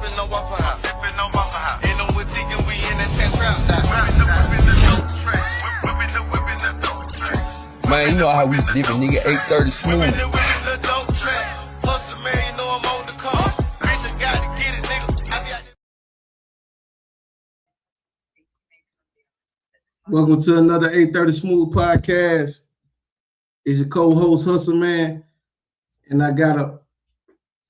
sipping no Waffle House. Ain't no Antigua, we in that trap. Man, you know how we dipping, nigga. 830 smooth. Welcome to another 830 Smooth podcast. It's your co-host Hustle Man, and I got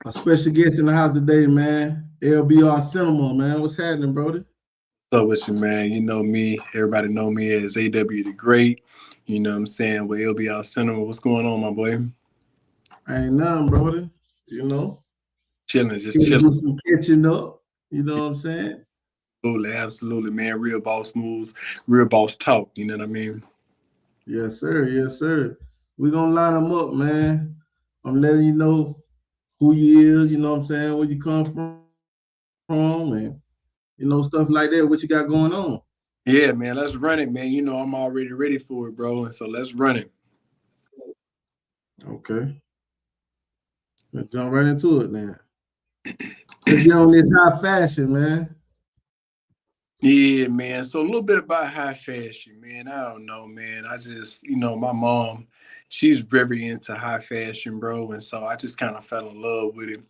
a special guest in the house today, man. LBR Cinema, man. What's happening, brother? What's up with you, man? You know me. Everybody know me as AW the Great. You know what I'm saying? With LBR Cinema. What's going on, my boy? Ain't nothing, brother. You know, Chilling, just chilling. Do some catching up. You know what I'm saying? Absolutely, man. Real boss moves, real boss talk. You know what I mean? Yes, sir. Yes, sir. We're going to line them up, man. I'm letting you know who you is, you know what I'm saying, where you come from, and, you know, stuff like that, what you got going on. Yeah, man. Let's run it, man. You know I'm already ready for it, bro. And so let's run it. Okay. Let's jump right into it, man. Let's get on this high fashion, man. Yeah, man. So a little bit about high fashion, man. I don't know, man. I just, my mom, she's very into high fashion, bro. And so I just kind of fell in love with it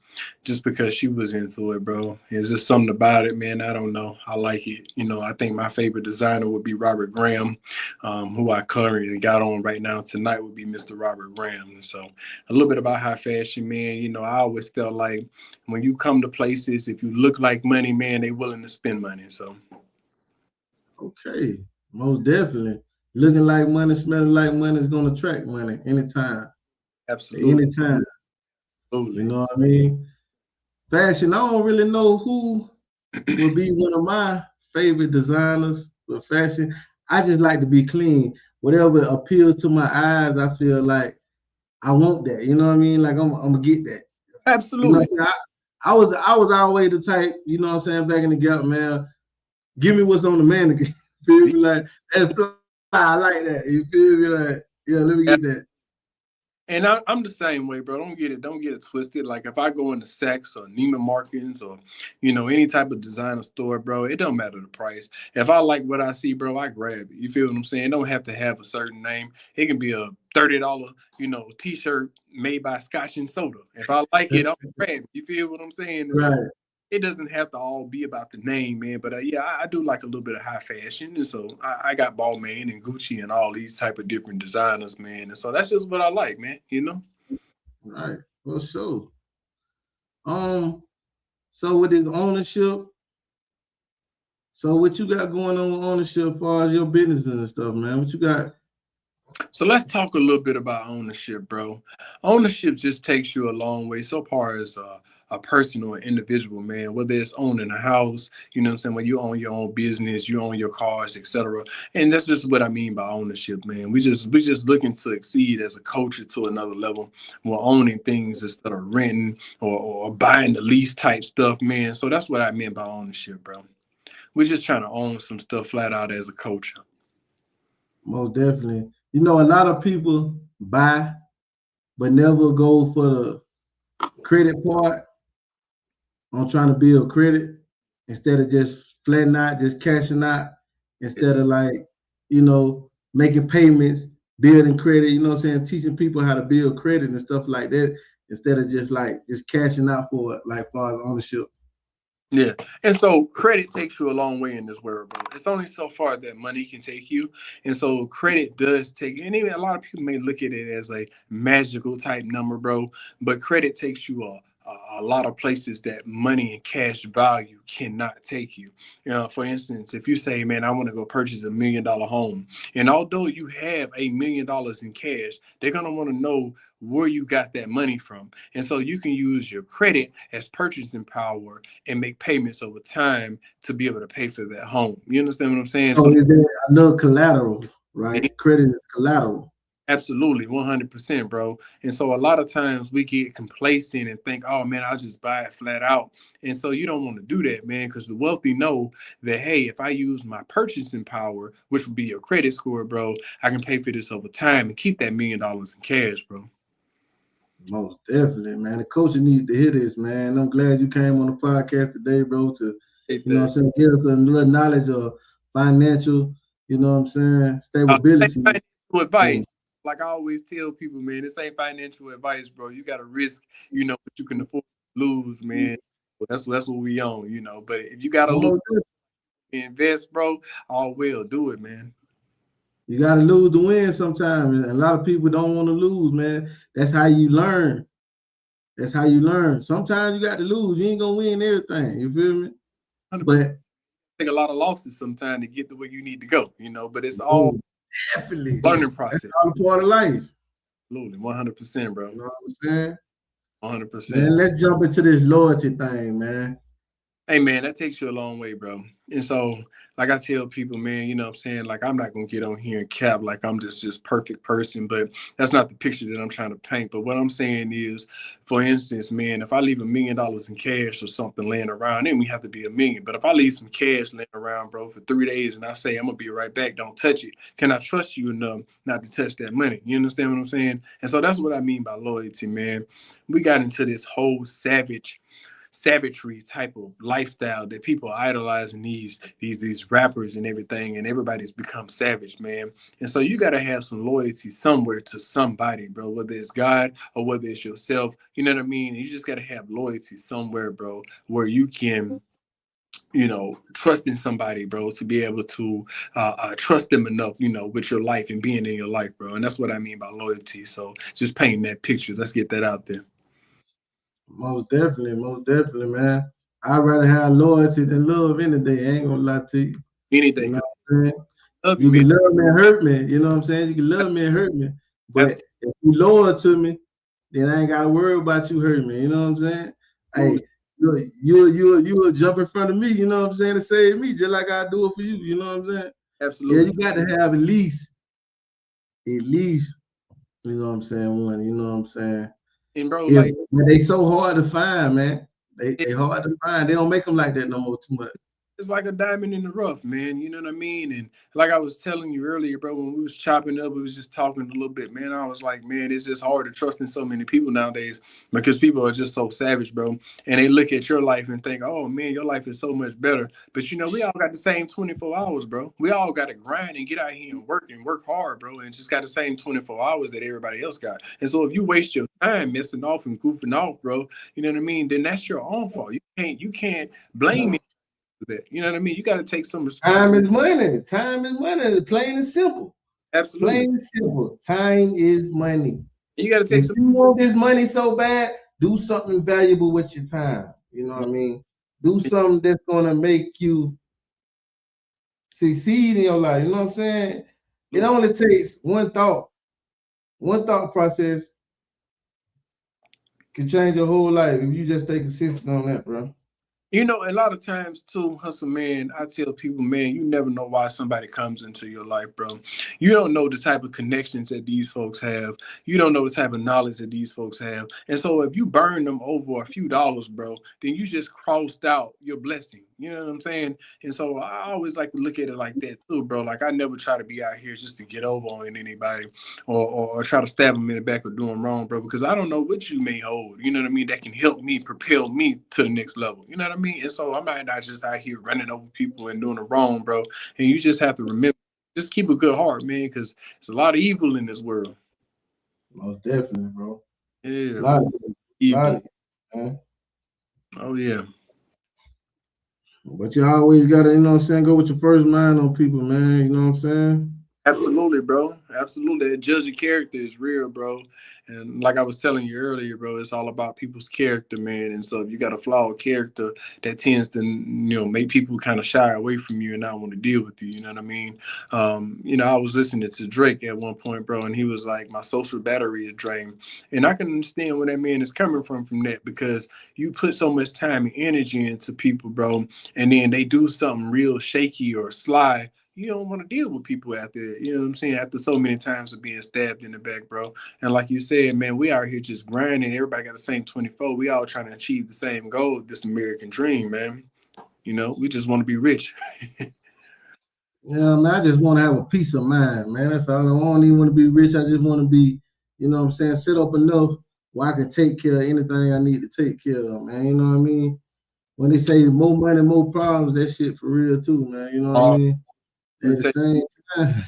just because she was into it, bro. It's just something about it, man. I don't know. I like it. I think my favorite designer would be Robert Graham, who I currently got on right now tonight would be Mr. Robert Graham. And so a little bit about high fashion, man. I always felt like when you come to places, if you look like money, man, they willing to spend money. So. Okay, most definitely. Looking like money, smelling like money is gonna attract money anytime. Absolutely. Anytime. Absolutely. You know what I mean? Fashion, I don't really know who would be one of my favorite designers for fashion. I just like to be clean. Whatever appeals to my eyes, I feel like I want that. You know what I mean? Like I'm gonna get that. Absolutely. You know I was always the type, you know what I'm saying, back in the gap, man. Give me what's on the mannequin. Feel me? Like, that's fly. I like that. You feel me? Like, yeah, let me get that. And I'm the same way, bro. Don't get it twisted. Like if I go into Saks or Neiman Marcus or, any type of designer store, bro, it don't matter the price. If I like what I see, bro, I grab it. You feel what I'm saying? It don't have to have a certain name. It can be a $30, t-shirt made by Scotch and Soda. If I like it, I'll grab it. You feel what I'm saying? Right. It doesn't have to all be about the name, man. But yeah, I do like a little bit of high fashion. And so I got Balmain and Gucci and all these type of different designers, man. And so that's just what I like, man, Right. Well, sure. So with this ownership, so what you got going on with ownership as far as your business and stuff, man? What you got? So let's talk a little bit about ownership, bro. Ownership just takes you a long way so far as a person or an individual, man, whether it's owning a house, you know what I'm saying, when you own your own business, you own your cars, etc. And that's just what I mean by ownership, man. We just looking to exceed as a culture to another level. We're owning things instead of renting or buying the lease type stuff, man. So that's what I meant by ownership, bro. We're just trying to own some stuff flat out as a culture. Most definitely. A lot of people buy, but never go for the credit part on trying to build credit instead of just flatting out, just cashing out, instead of making payments, building credit, you know what I'm saying, teaching people how to build credit and stuff like that, instead of just cashing out for it, like far as ownership. Yeah. And so credit takes you a long way in this world, bro. It's only so far that money can take you. And so credit does take, and even a lot of people may look at it as a magical type number, bro. But credit takes you a lot of places that money and cash value cannot take you. For instance, if you say, man, I want to go purchase $1 million home, and although you have $1 million in cash, they're going to want to know where you got that money from. And so you can use your credit as purchasing power and make payments over time to be able to pay for that home. You understand what I'm saying? So is there a little collateral, right? Credit is collateral. Absolutely, 100%, bro. And so a lot of times we get complacent and think, oh, man, I'll just buy it flat out. And so you don't want to do that, man, because the wealthy know that, hey, if I use my purchasing power, which would be your credit score, bro, I can pay for this over time and keep that $1 million in cash, bro. Most definitely, man. The coach needs to hear this, man. I'm glad you came on the podcast today, bro, to, Take you know that. what I'm saying, give us a little knowledge of financial, you know what I'm saying, Ain't stability. financial advice. And Like I always tell people, man, this ain't financial advice, bro. You got to risk, what you can afford to lose, man. That's what we own, But if you got to lose, most invest, bro. All will do it, man. you got to lose to win sometimes. And a lot of people don't want to lose, man. That's how you learn. That's how you learn. Sometimes you got to lose. You ain't going to win everything. You feel me? 100%. But Take a lot of losses sometimes to get to where you need to go, But it's all most definitely, learning that's process. all a part of life. Absolutely, 100%, bro. You know what I'm saying? 100%. Man, let's jump into this loyalty thing, man. Hey man, that takes you a long way, bro. And so, like I tell people, man, what I'm saying? Like, I'm not gonna get on here and cap like I'm just perfect person, but that's not the picture that I'm trying to paint. But what I'm saying is, for instance, man, if I leave $1 million in cash or something laying around, then we have to be a million. But if I leave some cash laying around, bro, for 3 days and I say I'm gonna be right back, don't touch it. Can I trust you enough not to touch that money? You understand what I'm saying? And so that's what I mean by loyalty, man. We got into this whole savagery type of lifestyle that people are idolizing these rappers and everything, and everybody's become savage, man. And so you got to have some loyalty somewhere to somebody, bro, whether it's God or whether it's yourself. You know what I mean? You just got to have loyalty somewhere, bro, where you can trust in somebody, bro, to be able to trust them enough, with your life and being in your life, bro. And that's what I mean by loyalty. So just painting that picture. Let's get that out there. Most definitely, man. I'd rather have loyalty than love any day. I ain't gonna lie to you. You Anything. know 'Cause what I'm saying? I love you, You man. can love me and hurt me. You know what I'm saying? You can love me and hurt me. But Absolutely. if you loyal to me, then I ain't gotta worry about you hurting me. You know what I'm saying? Hey, you will jump in front of me, you know what I'm saying, to save me, just like I do it for you. You know what I'm saying? Yeah, Absolutely. you got to have at least, you know what I'm saying, one, you know what I'm saying? And bro, If like they so hard to find, man. it, They hard to find. They don't make them like that no more too much. it's like a diamond in the rough, man. You know what I mean? And like I was telling you earlier, bro, when we was chopping up, we was just talking a little bit, man. I was like, man, it's just hard to trust in so many people nowadays because people are just so savage, bro. And they look at your life and think, oh man, your life is so much better. But we all got the same 24 hours, bro. We all got to grind and get out here and work hard, bro, and just got the same 24 hours that everybody else got. And so if you waste your time messing off and goofing off, bro, you know what I mean? Then that's your own fault. You can't blame me for that. You know what I mean? You got to take some responsibility. Time is money. Time is money. Plain and simple. Absolutely. Plain and simple. Time is money. And you got to take If some. you want this money so bad, do something valuable with your time. You know what I mean? Do something that's gonna make you succeed in your life. You know what I'm saying? It only takes one thought process can change your whole life if you just stay consistent on that, bro. A lot of times too, hustle man, I tell people, man, you never know why somebody comes into your life, bro. You don't know the type of connections that these folks have. You don't know the type of knowledge that these folks have. And so if you burn them over a few dollars, bro, then you just crossed out your blessing. You know what I'm saying? And so I always like to look at it like that too, bro. Like I never try to be out here just to get over on anybody or try to stab them in the back or do them wrong, bro, because I don't know what you may hold, you know what I mean, that can help me propel me to the next level. You know what I mean? And so I'm not just out here running over people and doing it wrong, bro. And you just have to remember, just keep a good heart, man, because there's a lot of evil in this world. Most definitely, bro. A Yeah, lot man. of it. A lot Evil. of it, man. Oh yeah. But you always gotta, you know what I'm saying, go with your first mind on people, man. You know what I'm saying? Absolutely, bro. Absolutely. That judge of character is real, bro. And like I was telling you earlier, bro, it's all about people's character, man. And so if you got a flawed character, that tends to, make people kind of shy away from you and not want to deal with you. You know what I mean? I was listening to Drake at one point, bro, and he was like, my social battery is drained. And I can understand where that man is coming from that, because you put so much time and energy into people, bro, and then they do something real shaky or sly. You don't want to deal with people after, what I'm saying, after so many times of being stabbed in the back, bro. And like you said, man, we out here just grinding. Everybody got the same 24. We all trying to achieve the same goal, this American dream, man. We just want to be rich. Yeah, man, I just want to have a peace of mind, man. That's all. I don't even want to be rich. I just want to be, you know what I'm saying, set up enough where I can take care of anything I need to take care of, man. You know what I mean? When they say more money, more problems, that shit for real too, man. You know what I mean? Let me At the tell same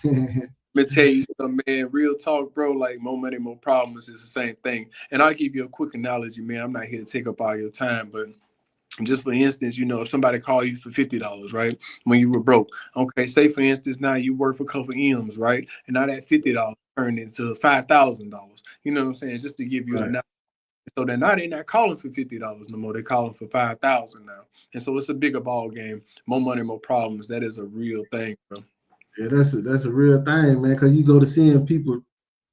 time. Let me tell you something, man. Real talk, bro. Like more money, more problems is the same thing. And I'll give you a quick analogy, man. I'm not here to take up all your time, but just for instance, if somebody called you for $50, right? When you were broke. Okay, say for instance, now you work for a couple M's, right? And now that $50 turned into $5,000. You know what I'm saying? Just to give you Right. a so they're not calling for $50 no more. They're calling for 5,000 now. And so it's a bigger ball game. More money, more problems. That is a real thing, bro. Yeah, that's a real thing, man. Cause you go to seeing people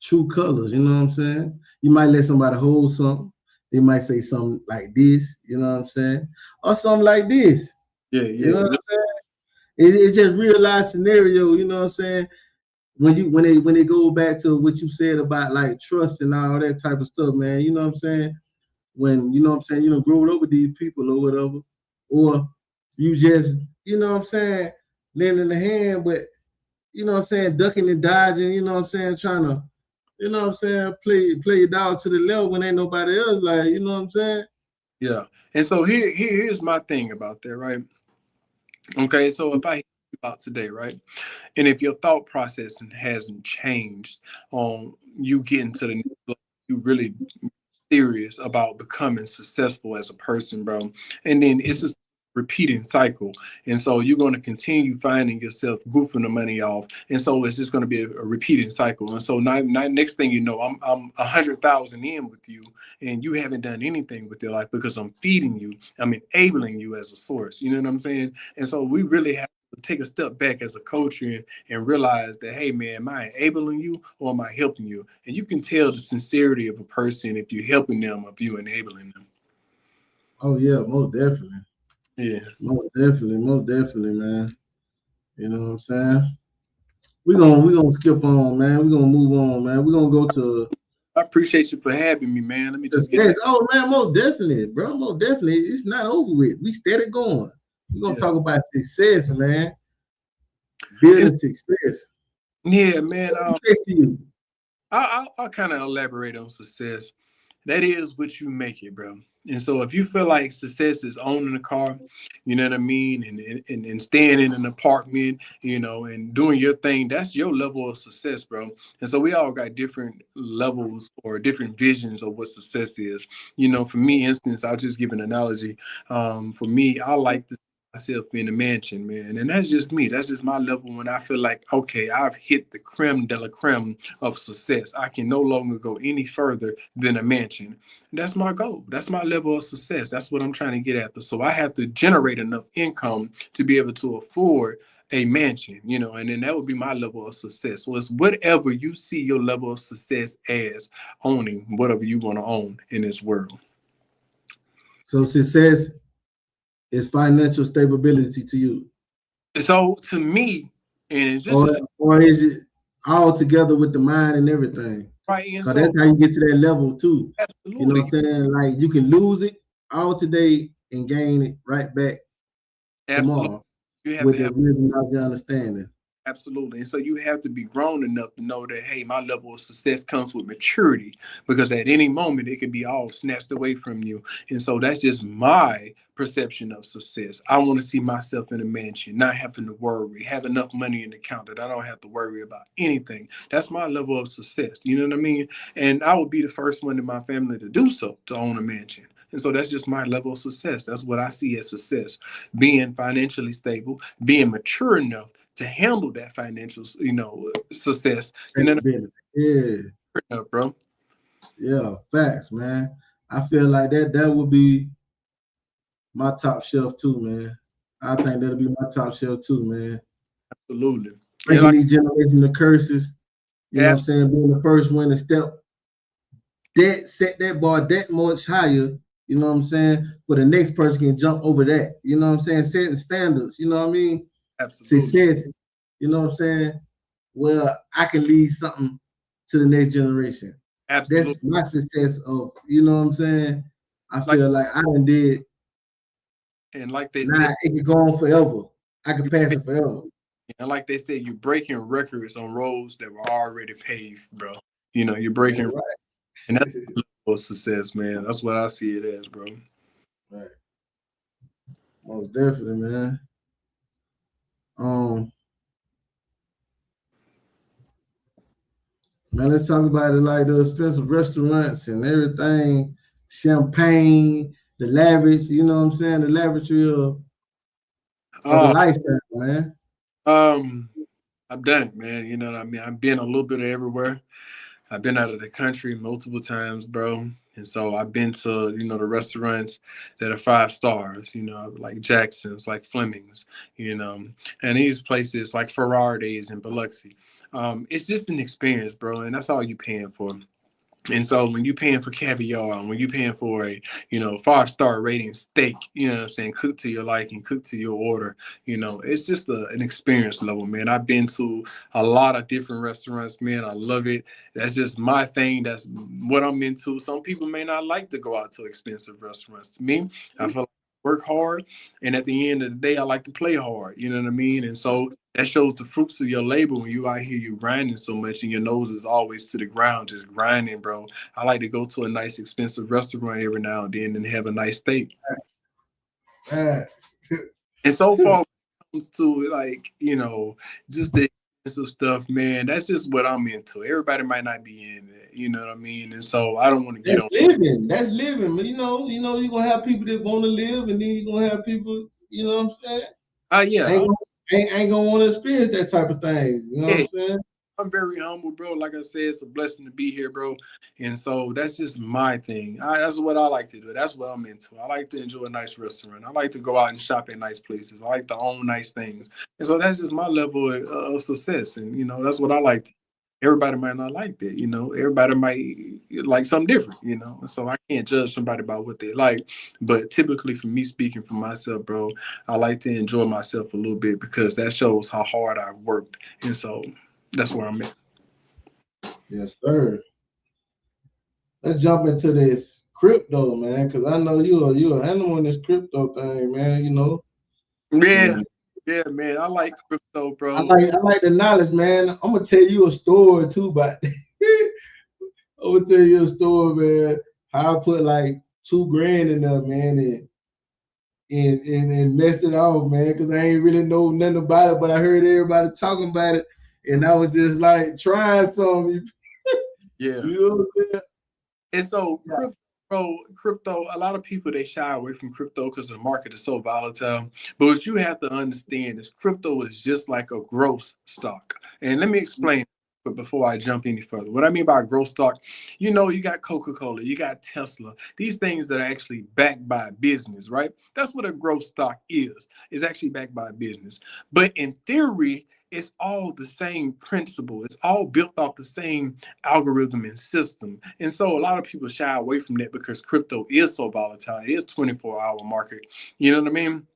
true colors. You know what I'm saying? You might let somebody hold something. They might say something like this. You know what I'm saying? Or something like this. Yeah, You know yeah. what I'm saying? It's just real life scenario. You know what I'm saying? When they go back to what you said about like trust and all that type of stuff, man. You know what I'm saying? When you know what I'm saying, you know, growing up with these people or whatever, or you just, you know what I'm saying, lending a hand, but you know what I'm saying, ducking and dodging, you know what I'm saying, trying to, you know what I'm saying, play it down to the level when ain't nobody else, like, you know what I'm saying? Yeah. And so here's my thing about that, right? Okay, so if I hit you out today, right? And if your thought process hasn't changed on you getting to the next level, you really serious about becoming successful as a person, bro. And then it's just repeating cycle. And so you're going to continue finding yourself goofing the money off. And so it's just going to be a repeating cycle. And so now next thing you know, I'm 100,000 in with you and you haven't done anything with your life because I'm feeding you. I'm enabling you as a source. You know what I'm saying? And so we really have to take a step back as a culture and realize that, hey, man, am I enabling you or am I helping you? And you can tell the sincerity of a person if you're helping them or if you're enabling them. Oh yeah, most definitely. Yeah. Most definitely, man. You know what I'm saying? We gonna skip on, man. We're gonna move on, man. We're gonna go to I appreciate you for having me, man. Let me just get success. that. Oh man, most definitely, bro. Most definitely. It's not over with. We steady going. We're gonna Yeah. talk about success, man. It's, Building success. yeah, man. Success to you. I'll kind of elaborate on success. That is what you make it, bro. And so if you feel like success is owning a car, you know what I mean, and staying in an apartment, and doing your thing, that's your level of success, bro. And so we all got different levels or different visions of what success is. For me, instance, I'll just give an analogy. For me, I like to myself in a mansion, man. And that's just me. That's just my level when I feel like, okay, I've hit the creme de la creme of success. I can no longer go any further than a mansion. And that's my goal. That's my level of success. That's what I'm trying to get at. So I have to generate enough income to be able to afford a mansion, and then that would be my level of success. So it's whatever you see your level of success as owning, whatever you want to own in this world. So success is financial stability to you. So to me, and it's just Or a or is it all together with the mind and everything? right. And Cause that's so how you get to that level too. You know absolutely, what I'm saying? Like you can lose it all today and gain it right back absolutely, tomorrow you have with to the have. wisdom of the understanding. Absolutely. And so you have to be grown enough to know that, hey, my level of success comes with maturity because at any moment it could be all snatched away from you. And so that's just my perception of success. I want to see myself in a mansion, not having to worry, have enough money in the account that I don't have to worry about anything. That's my level of success. You know what I mean? And I would be the first one in my family to do so, to own a mansion. And so that's just my level of success. That's what I see as success. Being financially stable, being mature enough to handle that financial, success. Stability. Yeah, Bro. yeah, facts, man. I feel like that would be my top shelf too, man. I think that'll be my top shelf too, man. Absolutely. And Breaking like, these generational curses, you know what I'm absolutely, saying? Being the first one to step that set that bar that much higher, you know what I'm saying? For the next person can jump over that. You know what I'm saying? Setting standards, you know what I mean? absolutely, Success, you know what I'm saying? Well, I can leave something to the next generation. absolutely. That's my success of, you know what I'm saying? I Like, feel like I done did. and like they Now said, it can go on forever. I can you, pass it forever. and like they said, you're breaking records on roads that were already paved, bro. You're Yeah, breaking, and that's right. for success, man. That's what I see it as, bro. Right. Most definitely, man. Um, Man, let's talk about it like the expensive restaurants and everything, champagne, the lavish, you know what I'm saying? The lavatory of the Uh, lifestyle, man. um, I've done it, man. You know what I mean? I've been a little bit of everywhere. I've been out of the country multiple times, bro. And so I've been to, the restaurants that are 5 stars, like Jackson's, like Fleming's, and these places like Ferrari's and Biloxi. It's just an experience, bro. And that's all you're paying for. And so when you're paying for caviar, and when you're paying for a, 5-star rating steak, you know what I'm saying, cooked to your liking, cooked to your order, it's just an experience level, man. I've been to a lot of different restaurants, man. I love it. That's just my thing. That's what I'm into. Some people may not like to go out to expensive restaurants. To me, I feel like I work hard, and at the end of the day, I like to play hard. You know what I mean? And so that shows the fruits of your labor when you out here, you grinding so much and your nose is always to the ground, just grinding, bro. I like to go to a nice, expensive restaurant every now and then and have a nice steak. Man. And so far, when it comes to like, just the expensive stuff, man, that's just what I'm into. Everybody might not be in it, you know what I mean? And so I don't want to get That's on. living. That's living. But you're gonna have people that want to live, and then you're gonna have people, you know what I'm saying? Yeah, Ain't gonna want to experience that type of things. You know what yeah, I'm saying? I'm very humble, bro. Like I said, it's a blessing to be here, bro. And so that's just my thing. That's what I like to do. That's what I'm into. I like to enjoy a nice restaurant. I like to go out and shop at nice places. I like to own nice things. And so that's just my level of success. And, that's what I like. Everybody might not like that, Everybody might like something different, So I can't judge somebody by what they like. But typically, for me speaking for myself, bro, I like to enjoy myself a little bit because that shows how hard I worked. And so that's where I'm at. Yes, sir. Let's jump into this crypto, man, because I know you're an animal in this crypto thing, man. Yeah, And yeah, man. I like crypto, I bro. like I like the knowledge, man. I'm gonna tell you a story too, but I'm gonna tell you a story, man. How I put like 2 grand in there, man, and messed it off, man, because I ain't really know nothing about it, but I heard everybody talking about it, and I was just like trying something. Yeah. You know what I'm saying? And so crypto, a lot of people they shy away from crypto because the market is so volatile. But what you have to understand is crypto is just like a growth stock. And let me explain. But before I jump any further, what I mean by growth stock, you got Coca-Cola, you got Tesla, these things that are actually backed by a business, right? That's what a growth stock is actually backed by a business. But in theory, it's all the same principle. It's all built off the same algorithm and system. And so a lot of people shy away from that because crypto is so volatile. It is 24-hour market. You know what I mean?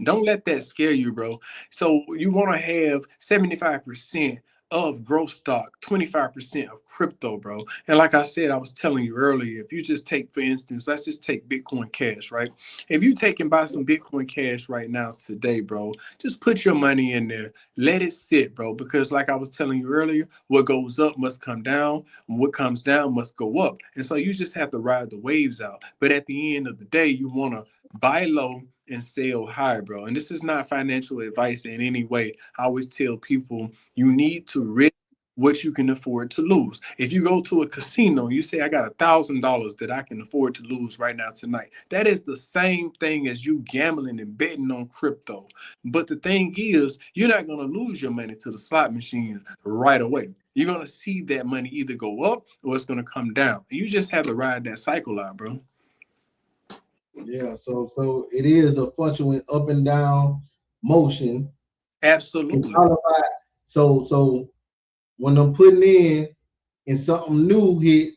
Don't let that scare you, bro. So you want to have 75% of growth stock, 25% of crypto, bro. And like I said, I was telling you earlier, if you just take, for instance, let's just take Bitcoin Cash, right? If you take and buy some Bitcoin Cash right now today, bro, just put your money in there. Let it sit, bro. Because like I was telling you earlier, what goes up must come down. And what comes down must go up. And so you just have to ride the waves out. But at the end of the day, you want to buy low and sell high, bro. And this is not financial advice in any way. I always tell people you need to risk what you can afford to lose. If you go to a casino and you say, I got $1,000 that I can afford to lose right now tonight, that is the same thing as you gambling and betting on crypto. But the thing is, you're not going to lose your money to the slot machines right away. You're going to see that money either go up or it's going to come down. You just have to ride that cycle out, bro. Yeah, so it is a fluctuating up and down motion. Absolutely. So when I'm putting in and something new hit,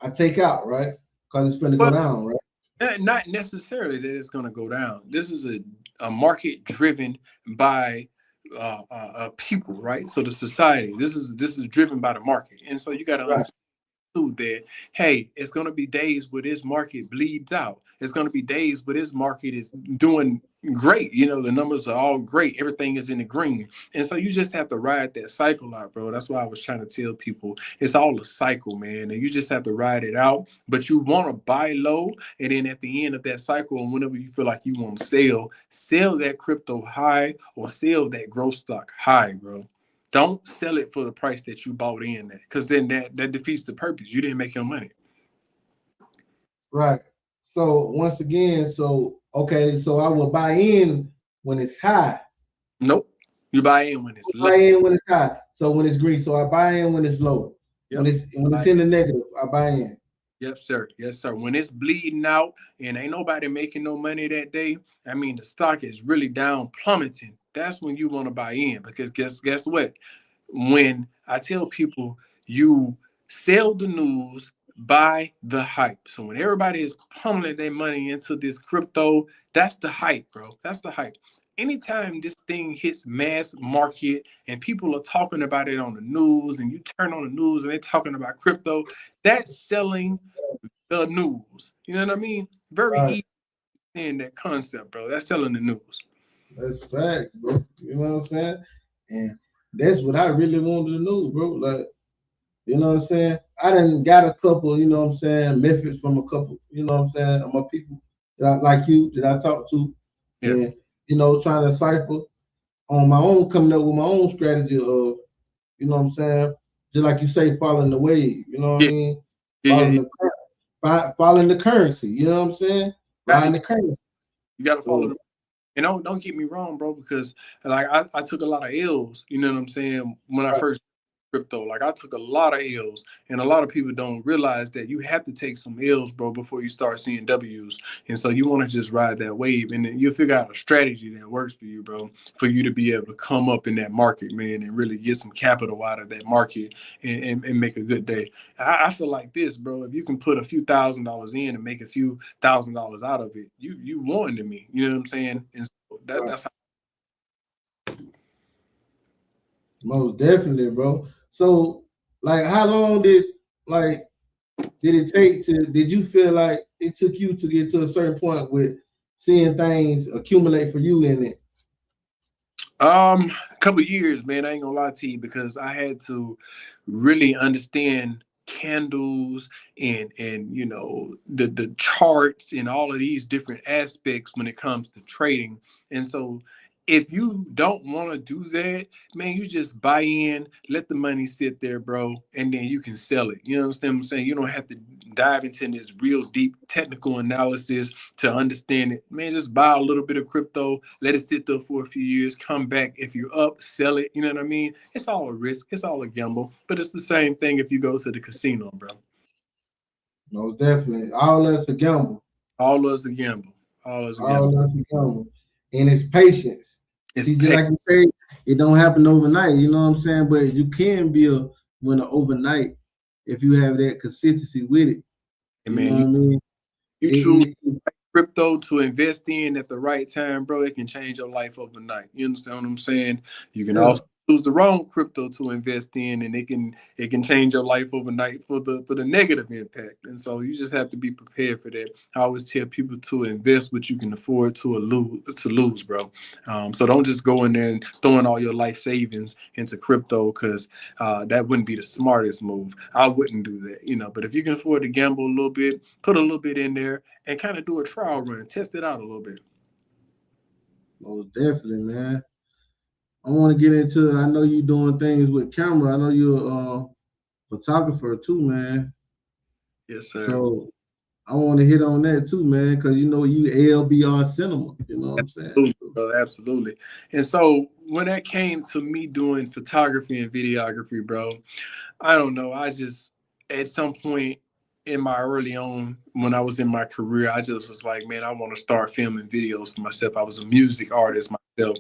I take out, right? Because it's finna go But down, right? not necessarily that it's going to go down. This is a market driven by people, right? So the society. This is driven by the market, and so you got to Right. understand. too that, hey, it's going to be days where this market bleeds out. It's going to be days where this market is doing great. You know, the numbers are all great. Everything is in the green. And so you just have to ride that cycle out, bro. That's why I was trying to tell people it's all a cycle, man. And you just have to ride it out. But you want to buy low. And then at the end of that cycle, and whenever you feel like you want to sell that crypto high or sell that growth stock high, bro. Don't sell it for the price that you bought in at, because then that defeats the purpose. You didn't make your money. Right. So once again, okay, so I will buy in when it's high. Nope. You buy in when it's low. Buy in when it's high. So when it's green, so I buy in when it's low. Yep. When it's in the negative, I buy in. Yes, sir. Yes, sir. When it's bleeding out and ain't nobody making no money that day, I mean the stock is really down, plummeting. That's when you want to buy in, because guess what? When I tell people you sell the news, buy the hype. So when everybody is pummeling their money into this crypto, that's the hype, bro. That's the hype. Anytime this thing hits mass market and people are talking about it on the news, and you turn on the news and they're talking about crypto, that's selling the news. You know what I mean? Very Right. easy in that concept, bro. That's selling the news. That's facts, bro. You know what I'm saying? And that's what I really wanted to know, bro. Like, you know what I'm saying? I done got a couple, you know what I'm saying, methods from a couple, you know what I'm saying, of my people that I, like you, that I talk to, Yeah. and, you know, trying to cipher on my own, coming up with my own strategy of, you know what I'm saying, just like you say, following the wave, you know what I mean? Following the currency, you know what I'm saying? Riding the currency. You got to follow So, them. And don't get me wrong, bro, because like I took a lot of L's, you know what I'm saying, when I right. first crypto. Like I took a lot of L's, and a lot of people don't realize that you have to take some L's, bro, before you start seeing W's. And so you want to just ride that wave, and then you'll figure out a strategy that works for you, bro, for you to be able to come up in that market, man, and really get some capital out of that market and make a good day. I feel like this, bro. If you can put a few $1,000s in and make a few $1,000s out of it, you won to me. You know what I'm saying? And so that's how. Most definitely, bro. So, like, how long did it take did you feel like it took you to get to a certain point with seeing things accumulate for you in it? A couple of years, man. I ain't gonna lie to you, because I had to really understand candles and you know the charts and all of these different aspects when it comes to trading. And so if you don't want to do that, man, you just buy in, let the money sit there, bro, and then you can sell it. You understand what I'm saying? You don't have to dive into this real deep technical analysis to understand it. Man, just buy a little bit of crypto, let it sit there for a few years, come back. If you're up, sell it. You know what I mean? It's all a risk. It's all a gamble. But it's the same thing if you go to the casino, bro. Most definitely. All that's a gamble. All of us a gamble. All of us a gamble. All that's a gamble. And it's patience. It's See, just like you say, it don't happen overnight, you know what I'm saying? But you can be a winner overnight if you have that consistency with it. and You man, know what I mean? you choose crypto to invest in at the right time, bro, it can change your life overnight. You understand what I'm saying? You can Yeah. also choose the wrong crypto to invest in, and it can change your life overnight for the negative impact. And so you just have to be prepared for that. I always tell people to invest what you can afford to lose, bro. So don't just go in there and throwing all your life savings into crypto, because that wouldn't be the smartest move. I wouldn't do that, you know. But if you can afford to gamble a little bit, put a little bit in there and kind of do a trial run, test it out a little bit. Most definitely, man. I want to get into. I know you doing things with camera. I know you're a photographer too, man. Yes, sir. So I want to hit on that too, man, because you know you LBR cinema. You know what I'm saying? Absolutely, bro, absolutely. And so when that came to me doing photography and videography, bro, I don't know. I just at some point in my early on when I was in my career, I just was like, man, I want to start filming videos for myself. I was a music artist myself.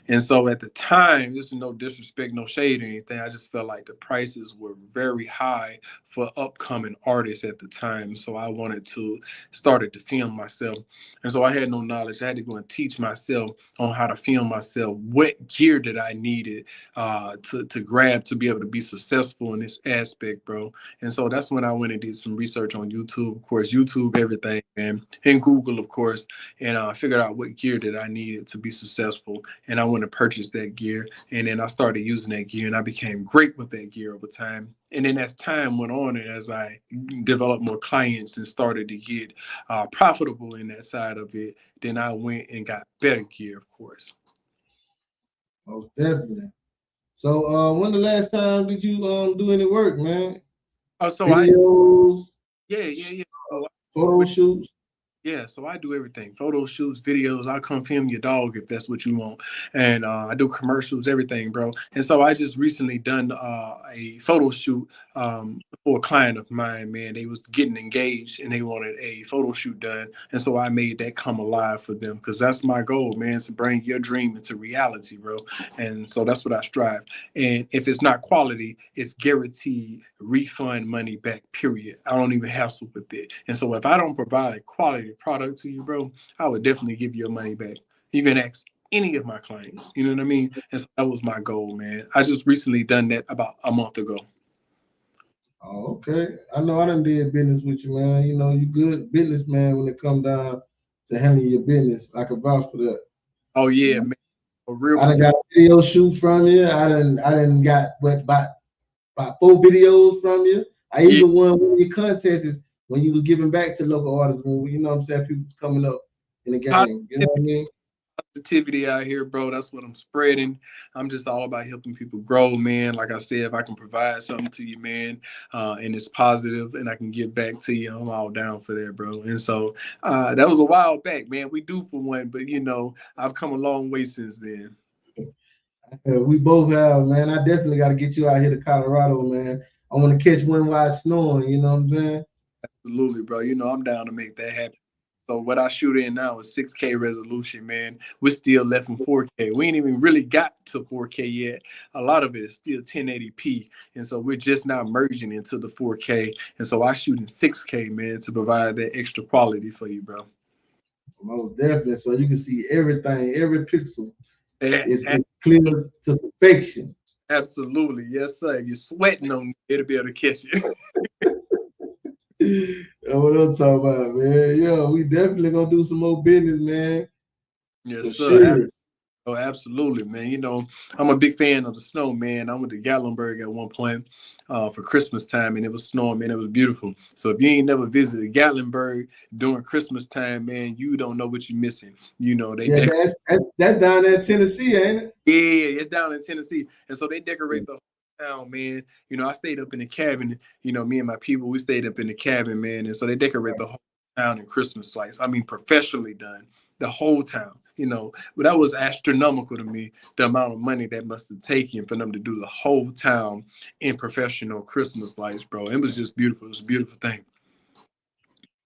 And so at the time, this is no disrespect, no shade or anything. I just felt like the prices were very high for upcoming artists at the time. So I wanted to started to film myself. And so I had no knowledge. I had to go and teach myself on how to film myself, what gear that I needed to grab to be able to be successful in this aspect, bro. And so that's when I went and did some research on YouTube, of course, YouTube, everything, and Google, of course. And I figured out what gear that I needed to be successful. And I went and purchased that gear. And then I started using that gear and I became great with that gear over time. And then as time went on and as I developed more clients and started to get profitable in that side of it, then I went and got better gear, of course. Most definitely. So when the last time did you do any work, man? Oh, so Videos, yeah. So photo shoots? yeah, so I do everything. Photo shoots, videos. I'll come film your dog if that's what you want. And I do commercials, everything, bro. And so I just recently done a photo shoot for a client of mine, man. They was getting engaged and they wanted a photo shoot done. And so I made that come alive for them because that's my goal, man, to bring your dream into reality, bro. And so that's what I strive. And if it's not quality, it's guaranteed refund money back, period. I don't even hassle with it. And so if I don't provide a quality product to you, bro, I would definitely give you your money back. You can ask any of my clients, you know what I mean? And so that was my goal, man. I just recently done that about a month ago. Oh, okay. I know I done did business with you, man. You know, you good businessman when it come down to handling your business. I can vouch for that. Oh You yeah, know? man. A real I done got a video shoot from you. I done got what about 4 videos from you. I yeah. even won one of your contests when you was giving back to local artists. When you know what I'm saying, people was coming up in the game. You know what I mean? Positivity out here, bro. That's what I'm spreading. I'm just all about helping people grow, man. Like I said, if I can provide something to you, man, and it's positive and I can give back to you, I'm all down for that, bro. And so that was a while back, man. We do for one, but you know, I've come a long way since then. We both have, man. I definitely got to get you out here to Colorado, man. I want to catch one while it's snowing. You know what I'm saying? Absolutely, bro. You know, I'm down to make that happen. So what I shoot in now is 6K resolution, man. We're still left in 4K. We ain't even really got to 4K yet. A lot of it is still 1080p. And so we're just now merging into the 4K. And so I shoot in 6K, man, to provide that extra quality for you, bro. Most definitely. So you can see everything, every pixel Eh, is eh, clear to perfection. Absolutely. Yes, sir. If you're sweating on me, it'll be able to catch you. That's what I'm talking about, man. Yeah, we definitely gonna do some more business, man. For Yes, sir. sure. Oh, absolutely, man. You know, I'm a big fan of the snow, man. I went to Gatlinburg at one point for Christmas time, and it was snowing, man. It was beautiful. So if you ain't never visited Gatlinburg during Christmas time, man, you don't know what you're missing. You know, Yeah, that's down there in Tennessee, ain't it? yeah, it's down in Tennessee, and so they decorate the whole town, man. You know, I stayed up in the cabin. You know, me and my people, we stayed up in the cabin, man, and so they decorate the whole town in Christmas lights. I mean, professionally done, the whole town. You know, but that was astronomical to me. The amount of money that must have taken for them to do the whole town in professional Christmas lights, bro. It was just beautiful. It was a beautiful thing.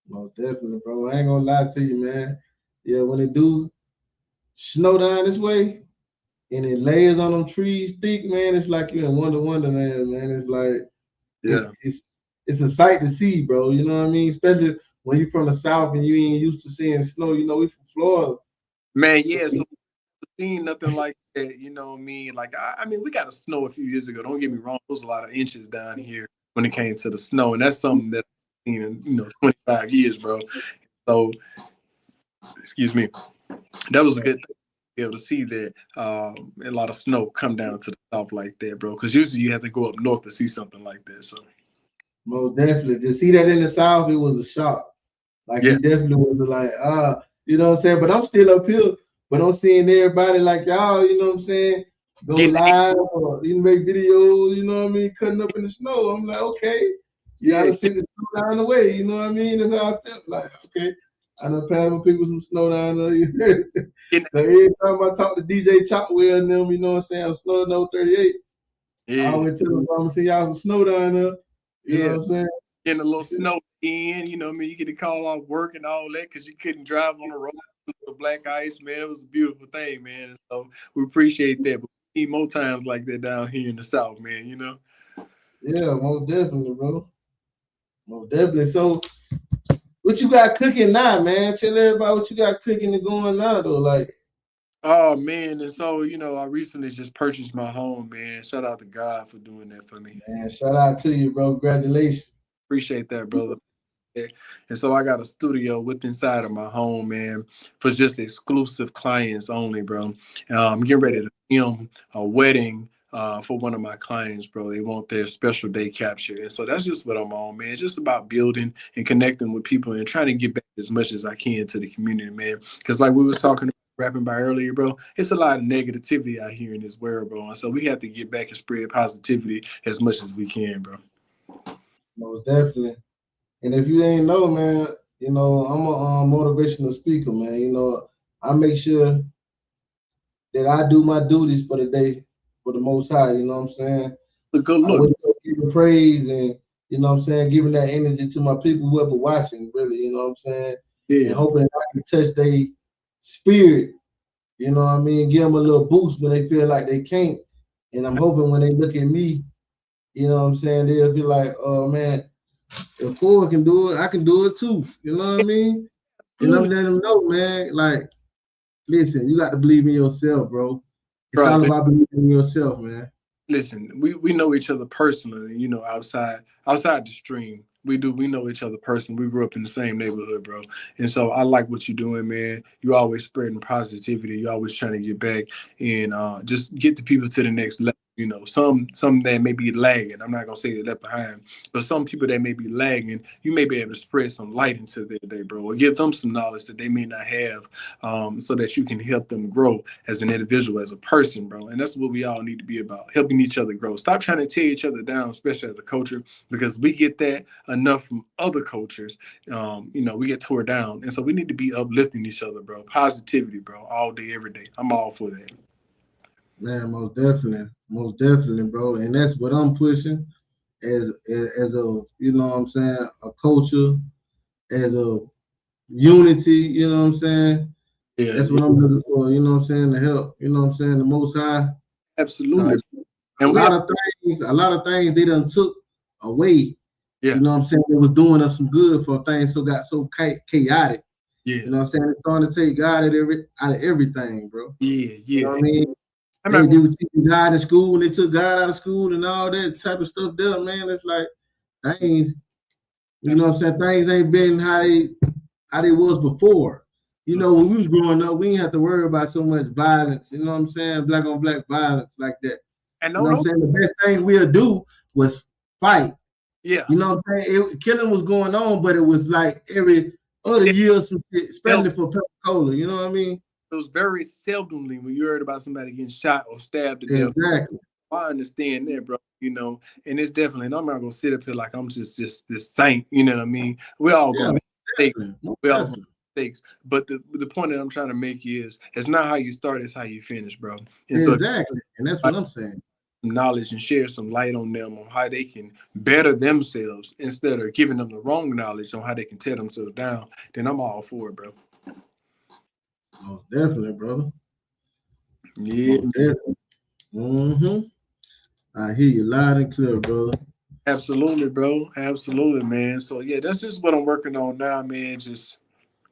Most definitely, bro. I ain't gonna lie to you, man. Yeah, when it do snow down this way and it layers on them trees thick, man, it's like you're in Wonderland, man. It's like Yeah, it's a sight to see, bro. You know what I mean? Especially when you're from the South and you ain't used to seeing snow. You know, we from Florida. man. So Yeah, so seen nothing like that, you know what I mean? Like, I mean, we got a snow a few years ago. Don't get me wrong, there was a lot of inches down here when it came to the snow, and that's something that I've seen in 25 years, bro. So, excuse me, that was a good thing to be able to see that a lot of snow come down to the south like that, bro. Because usually you have to go up north to see something like that. So, most definitely. To see that in the South, it was a shock. Like yeah, it definitely was like, you know what I'm saying? But I'm still up here, but I'm seeing everybody like y'all, you know what I'm saying? Go getting live or you make videos, you know what I mean, cutting up in the snow. I'm like, okay, yeah, I yeah, done sent the snow down the way, you know what I mean? That's how I felt like, okay. I done passed my people some snow down there. getting, Cause every time I talk to DJ Chopwell and them, you know what I'm saying, I'm snow no 38. I yeah, always tell them I'm gonna see y'all some snow down there. You know what yeah. I'm saying? Getting a little snow in, you know what I mean? You get to call off work and all that because you couldn't drive on the road. black ice, man. It was a beautiful thing, man. So we appreciate that. But we need more times like that down here in the South, man. You know. Yeah, most definitely, bro. Most definitely. So, what you got cooking now, man? Tell everybody what you got cooking and going now, though. Like, Oh man, and so I recently just purchased my home, man. Shout out to God for doing that for me. man, shout out to you, bro. Congratulations. Appreciate that, brother. And so I got a studio with inside of my home, man, for just exclusive clients only, bro. I'm getting ready to film a wedding for one of my clients, bro. They want their special day captured. And so that's just what I'm on, man. It's just about building and connecting with people and trying to get back as much as I can to the community, man. Because like we was talking rapping by earlier, bro, it's a lot of negativity out here in this world, bro. And so we have to get back and spread positivity as much as we can, bro. Most definitely. And if you ain't know, man, I'm a motivational speaker, man. I make sure that I do my duties for the day for the Most High. You know what I'm saying? A good I look. wake up giving praise and giving that energy to my people, whoever watching, really. You know what I'm saying? And Yeah. hoping that I can touch their spirit. You know what I mean? Give them a little boost when they feel like they can't. And I'm hoping when they look at me, you know what I'm saying, they'll feel like, oh man, if Ford can do it, I can do it too. You know what I mean? And I'm Absolutely. letting them know, man, like, listen, you got to believe in yourself, bro. It's Bro, all about believing in yourself, man. listen, we know each other personally, outside the stream. We know each other personally. We grew up in the same neighborhood, bro. And so I like what you're doing, man. You always spreading positivity. You always trying to get back and just get the people to the next level. Some that may be lagging. I'm not gonna say they're left behind, but some people that may be lagging, you may be able to spread some light into their day, bro, or give them some knowledge that they may not have, so that you can help them grow as an individual, as a person, bro. And that's what we all need to be about, helping each other grow. Stop trying to tear each other down, especially as a culture, because we get that enough from other cultures. We get tore down. And so we need to be uplifting each other, bro. Positivity, bro, all day, every day. I'm all for that. Man, most definitely, bro. And that's what I'm pushing as a, you know what I'm saying, a culture, as a unity, you know what I'm saying? Yeah, That's yeah, what I'm looking for, you know what I'm saying, to help, you know what I'm saying, the Most High. absolutely. 'Cause a And we lot are, of things they done took away. yeah, You know what I'm saying? It was doing us some good for things got so chaotic. yeah, You know what I'm saying? It's starting to take God out of everything, bro. yeah, You yeah. know what I And mean? I'm not They gonna do teaching God in school and they took God out of school and all that type of stuff there, man. It's like things, you know what I'm saying? Things ain't been how they was before. When we was growing up, we didn't have to worry about so much violence, you know what I'm saying? Black on black violence like that. and You no, know what I'm no, saying? The best thing we'll do was fight. yeah. You know what I'm saying? Killing was going on, but it was like every other year, some shit, especially for Pensacola. You know what I mean? It was very seldomly when you heard about somebody getting shot or stabbed to death. Exactly. I understand that, bro. And it's definitely, and I'm not gonna sit up here like I'm just this saint. You know what I mean? We all Yeah, gonna make mistakes. definitely. We all gonna make mistakes. But the point that I'm trying to make is, it's not how you start, it's how you finish, bro. And so, Exactly. And that's what I'm saying. some knowledge and share some light on them on how they can better themselves instead of giving them the wrong knowledge on how they can tear themselves down, then I'm all for it, bro. Most definitely, brother. Yeah, Most definitely. Mm-hmm. I hear you loud and clear, brother. absolutely, bro. Absolutely, man. So yeah, that's just what I'm working on now, man. Just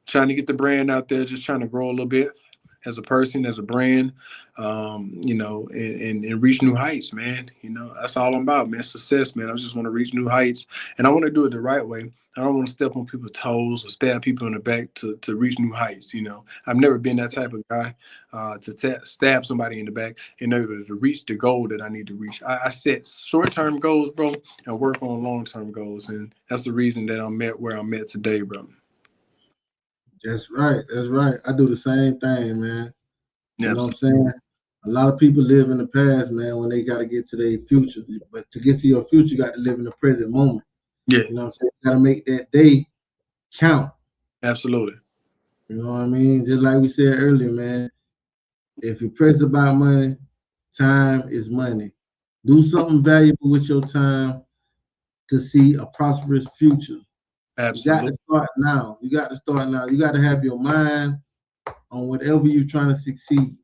trying to get the brand out there, just trying to grow a little bit as a person, as a brand, and reach new heights, man. That's all I'm about, man. Success, man. I just want to reach new heights, and I want to do it the right way. I don't want to step on people's toes or stab people in the back to reach new heights. I've never been that type of guy to stab somebody in the back in order to reach the goal that I need to reach. I set short-term goals, bro, and work on long-term goals, and that's the reason that I'm at where I'm at today, bro. That's right. That's right. I do the same thing, man. You Yeah, know what I'm saying? A lot of people live in the past, man, when they got to get to their future. But to get to your future, you got to live in the present moment. yeah, You know what I'm saying? You got to make that day count. absolutely. You know what I mean? Just like we said earlier, man, if you're pressed about money, time is money. Do something valuable with your time to see a prosperous future. You got Absolutely. to start now. You got to start now. You got to have your mind on whatever you're trying to succeed.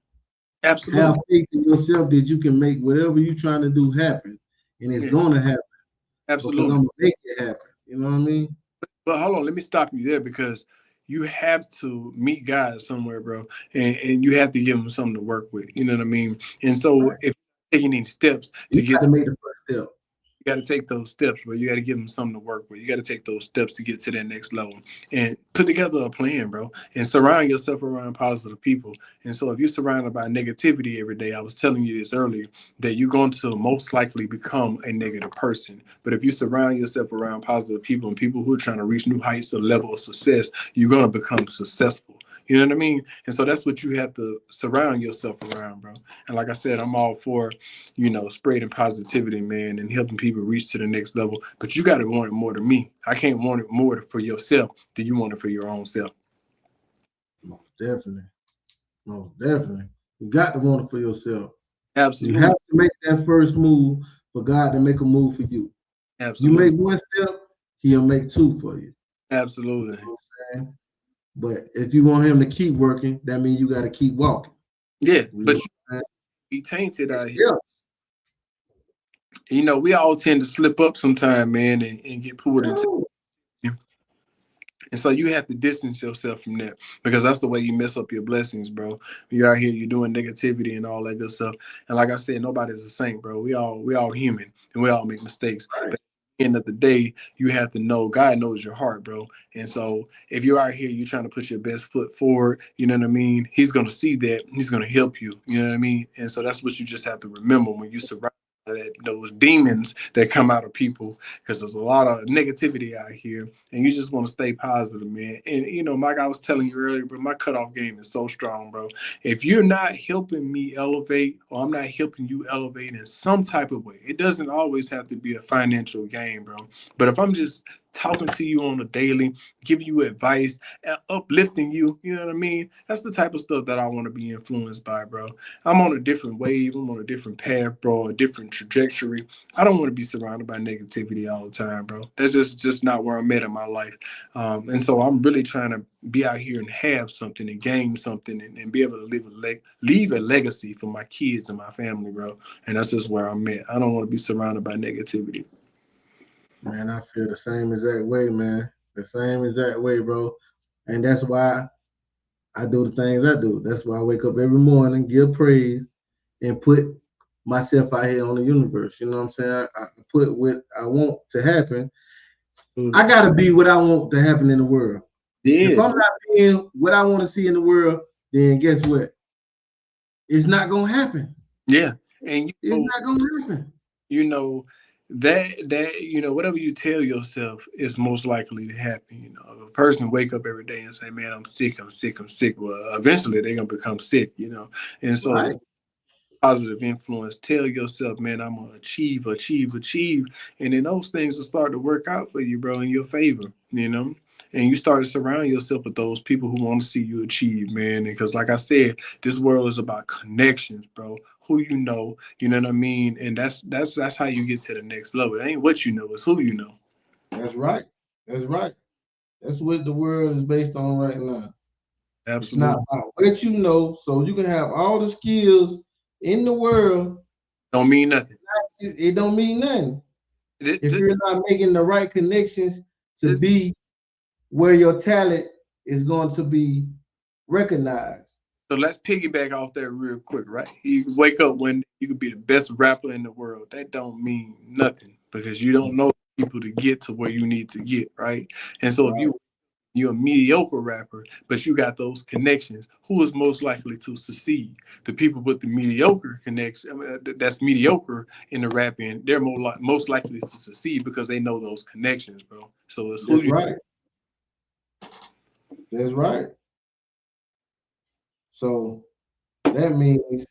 Absolutely. Have faith in yourself that you can make whatever you're trying to do happen, and it's gonna happen because I'm Absolutely. gonna make it happen. You know what I mean? But hold on, let me stop you there because you have to meet God somewhere, bro, and you have to give him something to work with. You know what I mean? And so Right. if you're taking any steps to You get got to make the first step. you got to take those steps, bro. You got to give them something to work with. You got to take those steps to get to that next level and put together a plan, bro, and surround yourself around positive people. And so if you're surrounded by negativity every day, I was telling you this earlier, that you're going to most likely become a negative person. But if you surround yourself around positive people and people who are trying to reach new heights or level of success, you're going to become successful. You know what I mean? And so that's what you have to surround yourself around, bro. And like I said, I'm all for, spreading positivity, man, and helping people reach to the next level. But you got to want it more than me. I can't want it more for yourself than you want it for your own self. Most definitely. Most definitely. You got to want it for yourself. You Absolutely. have to make that first move for God to make a move for you. You Absolutely. make one step, he'll make two for you. Absolutely. You know what I'm saying? But if you want him to keep working, that means you got to keep walking. Yeah, You but know you what I'm be tainted out saying? here. We all tend to slip up sometime, man, and get pulled into. And so you have to distance yourself from that because that's the way you mess up your blessings, bro. You're out here, you're doing negativity and all that good stuff. And like I said, nobody's a saint, bro. We all human and we all make mistakes. Right. But at the end of the day, you have to know God knows your heart, bro. And so if you're out here, you're trying to put your best foot forward, you know what I mean? He's gonna see that, he's gonna help you, you know what I mean? And so that's what you just have to remember when you surround those demons that come out of people, because there's a lot of negativity out here and you just want to stay positive, man. And Mike, I was telling you earlier, but my cutoff game is so strong, bro. If you're not helping me elevate, or I'm not helping you elevate in some type of way, it doesn't always have to be a financial gain, bro. But if I'm just talking to you on a daily, giving you advice, uplifting you, you know what I mean? That's the type of stuff that I want to be influenced by, bro. I'm on a different wave. I'm on a different path, bro, a different trajectory. I don't want to be surrounded by negativity all the time, bro. That's just not where I'm at in my life. And so I'm really trying to be out here and have something and gain something and be able to leave a legacy for my kids and my family, bro. And that's just where I'm at. I don't want to be surrounded by negativity. Man, I feel the same exact way, man. The same exact way, bro. And that's why I do the things I do. That's why I wake up every morning, give praise, and put myself out here on the universe. You know what I'm saying? I put what I want to happen. I gotta be what I want to happen in the world. If Yeah, I'm not being what I want to see in the world, then guess what? It's not gonna happen. yeah. And It's not gonna happen. you know that whatever you tell yourself is most likely to happen. If a person wake up every day and say, man, I'm sick, I'm sick, I'm sick, well, eventually they're gonna become sick. And so Right. positive influence, tell yourself, man, I'm gonna achieve, achieve, achieve, and then those things will start to work out for you, bro, in your favor. And you start to surround yourself with those people who want to see you achieve, man. Because like I said, this world is about connections, bro. Who you know what I mean? And that's how you get to the next level. It ain't what you know, it's who you know. That's right. That's right. That's what the world is based on right now. It's not Absolutely. about what you know, so you can have all the skills in the world. Don't mean nothing. It don't mean nothing if This, you're not making the right connections to this, be where your talent is going to be recognized. So let's piggyback off that real quick, right? You can wake up one day, you could be the best rapper in the world. That don't mean nothing because you don't know people to get to where you need to get, right? And so if Right. you're a mediocre rapper, but you got those connections, who is most likely to succeed? The people with the mediocre connection, that's mediocre in the rapping, they're most likely to succeed because they know those connections, bro. So it's who That's you. right. That's right. So that means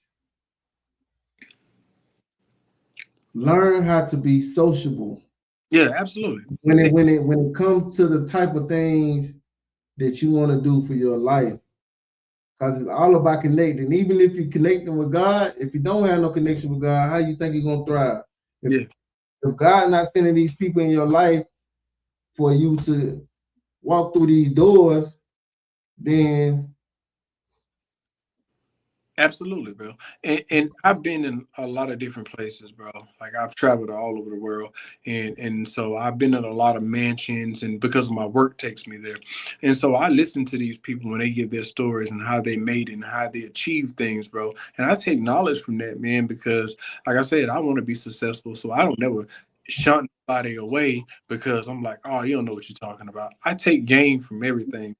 learn how to be sociable Yeah, absolutely. when it comes to the type of things that you want to do for your life. Because it's all about connecting. Even if you're connecting with God, if you don't have no connection with God, how you think you're gonna thrive? If Yeah, if God not sending these people in your life for you to walk through these doors, then Absolutely, bro. And I've been in a lot of different places, bro. Like I've traveled all over the world, and so I've been in a lot of mansions, and because my work takes me there, and so I listen to these people when they give their stories and how they made it and how they achieved things, bro. And I take knowledge from that, man, because like I said, I want to be successful, so I don't never shun nobody away because I'm like, oh, you don't know what you're talking about. I take gain from everything,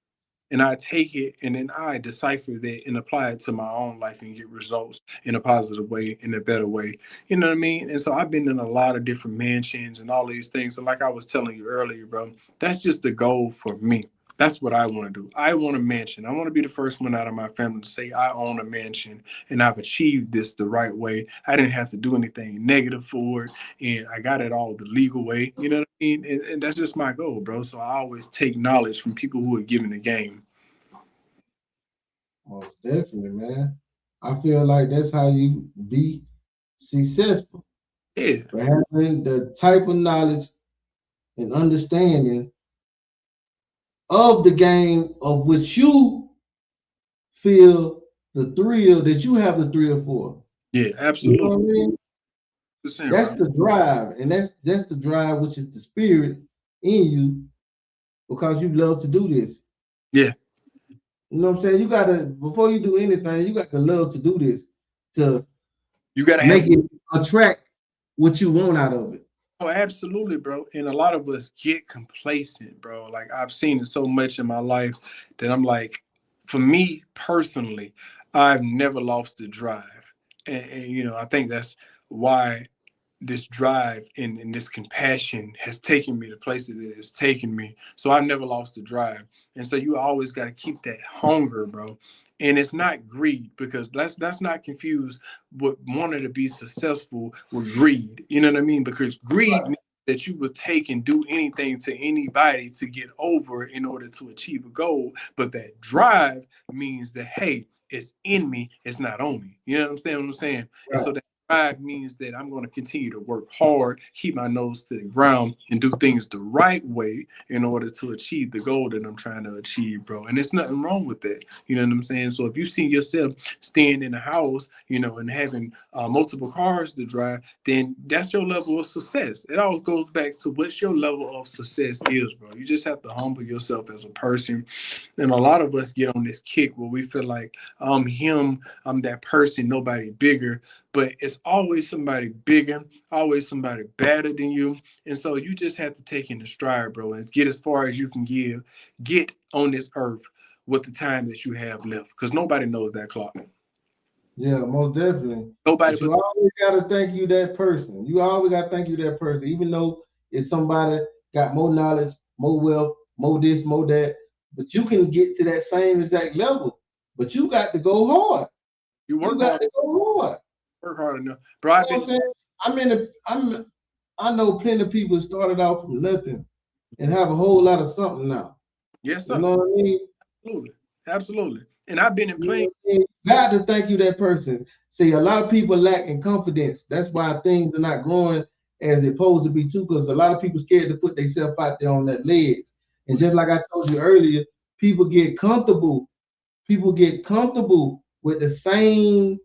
and I take it and then I decipher that and apply it to my own life and get results in a positive way, in a better way. You know what I mean? And so I've been in a lot of different mansions and all these things. So like I was telling you earlier, bro, that's just the goal for me. That's what I want to do. I want a mansion. I want to be the first one out of my family to say I own a mansion and I've achieved this the right way. I didn't have to do anything negative for it, and I got it all the legal way. You know what I mean? And that's just my goal, bro. So I always take knowledge from people who are giving the game. Most definitely, man. I feel like that's how you be successful. Yeah, But having the type of knowledge and understanding of the game of which you feel the thrill that you have the thrill for. yeah, You know absolutely. what I mean? Percent, That's bro. the drive, and that's the drive which is the spirit in you because you love to do this. Yeah, You know what I'm saying? You gotta before you do anything, you got to love to do this to you got to make have. it attract what you want out of it. Oh, absolutely, bro. And a lot of us get complacent, bro. Like I've seen it so much in my life that I'm like, for me personally, I've never lost the drive, and you know, I think that's why this drive and this compassion has taken me to places it has taken me. So I never lost the drive. And so you always got to keep that hunger, bro. And it's not greed, because let's not confuse what wanting to be successful with greed. You know what I mean? Because greed means that you would take and do anything to anybody to get over in order to achieve a goal. But that drive means that, hey, it's in me, it's not on me. You know what I'm saying? And Right. so that drive means that I'm going to continue to work hard, keep my nose to the ground, and do things the right way in order to achieve the goal that I'm trying to achieve, bro. And there's nothing wrong with that. You know what I'm saying? So if you see yourself staying in a house, you know, and having multiple cars to drive, then that's your level of success. It all goes back to what your level of success is, bro. You just have to humble yourself as a person. And a lot of us get on this kick where we feel like I'm him, I'm that person, nobody bigger. But it's always somebody bigger, always somebody better than you. And so you just have to take in the stride, bro, and get as far as you can get on this earth with the time that you have left. Because nobody knows that clock. Yeah, most definitely. Nobody But you but always gotta thank you that person. You always gotta thank you that person, even though it's somebody got more knowledge, more wealth, more this, more that. But you can get to that same exact level. But you got to go hard. you You work got hard, to go hard. work hard enough. Bro, You I've know what been I'm saying? I know plenty of people started off from nothing and have a whole lot of something now. yes, You sir. know what I mean? Absolutely. Absolutely. And I've been in You know playing. what I mean? Got to thank you that person. See, a lot of people lack in confidence. That's why things are not growing as it's supposed to be too, because a lot of people scared to put themselves out there on that ledge. And just like I told you earlier, people get comfortable. People get comfortable with the same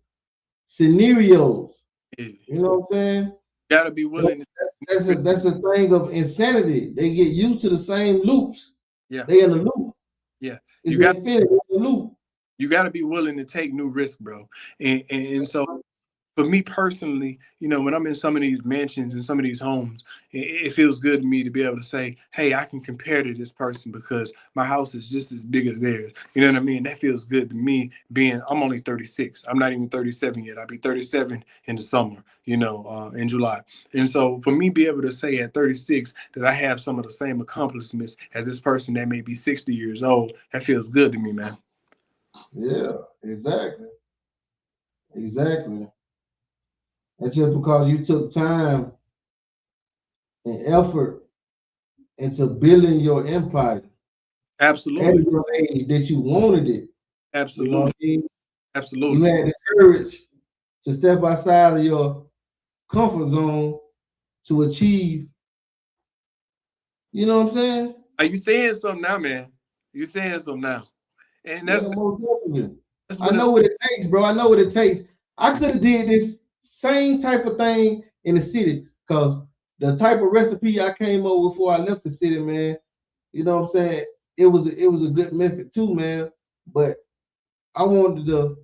scenarios. You You know what I'm saying? gotta be willing That's a to, that's a thing of insanity. They get used to the same loops. yeah, They in the loop. yeah. It's You got infinity in the loop. you got to be willing to take new risks, bro. And so for me personally, you know, when I'm in some of these mansions and some of these homes, it feels good to me to be able to say, hey, I can compare to this person because my house is just as big as theirs. You know what I mean? That feels good to me being, I'm only 36. I'm not even 37 yet. I'll be 37 in the summer, you know, in July. And so for me, be able to say at 36 that I have some of the same accomplishments as this person that may be 60 years old, that feels good to me, man. Yeah, exactly. Exactly. That's just because you took time and effort into building your empire at Absolutely. your age that you wanted it. You know what Absolutely. I mean? You Absolutely. had the courage to step outside of your comfort zone to achieve, you know what I'm saying? Are you saying something now, man? You saying something now, and Yeah, that's most definitely. That's I what it's. know what it takes, bro. I know what it takes. I could have did this same type of thing in the city, because the type of recipe I came up with before I left the city, man. You know what I'm saying? It was a good method too, man. But I wanted to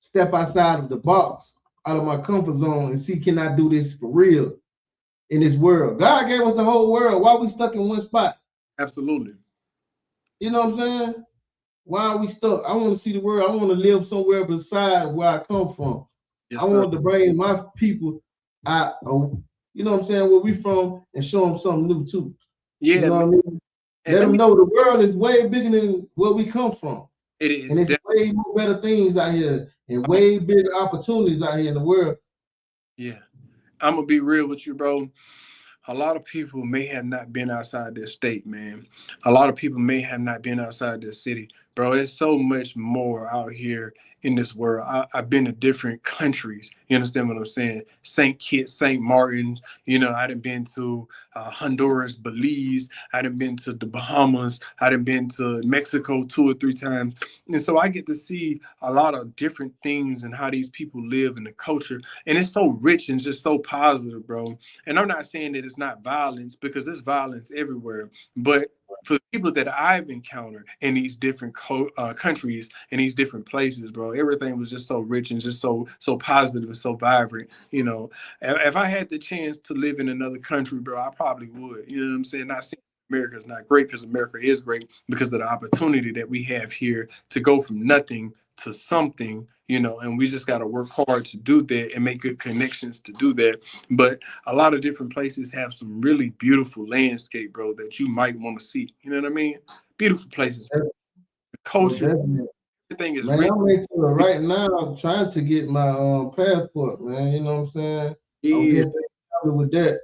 step outside of the box, out of my comfort zone, and see, can I do this for real in this world? God gave us the whole world. Why are we stuck in one spot? Absolutely. You know what I'm saying? Why are we stuck? I want to see the world. I want to live somewhere beside where I come from. I Yes, sir. want to bring my people out, you know what I'm saying, where we from, and show them something new too. You Yeah, know man. what I mean? And Let let them me. know the world is way bigger than where we come from. It And is. it's way more better things out here and I'm a, way bigger opportunities out here in the world. yeah. I'm gonna be real with you, bro. A lot of people may have not been outside their state, man. A lot of people may have not been outside their city, bro. There's so much more out here in this world. I've been to different countries. You understand what I'm saying? St. Kitts, St. Martin's. You know, I've been to Honduras, Belize. I've been to the Bahamas. I've been to Mexico 2 or 3 times. And so I get to see a lot of different things and how these people live and the culture. And it's so rich and just so positive, bro. And I'm not saying that it's not violence, because there's violence everywhere. But for the people that I've encountered in these different countries and these different places, bro, everything was just so rich and just so positive and so vibrant. You know, if I had the chance to live in another country, bro, I probably would. You know what I'm saying? Not saying America is not great, because America is great because of the opportunity that we have here to go from nothing to something, you know, and we just got to work hard to do that and make good connections to do that. But a lot of different places have some really beautiful landscape, bro, that you might want to see. You know what I mean? Beautiful places. The Most culture, definitely. everything is Man, rich. I'm into it right now. I'm trying to get my passport, man. You know what I'm saying? I'm Yeah, getting things started with that.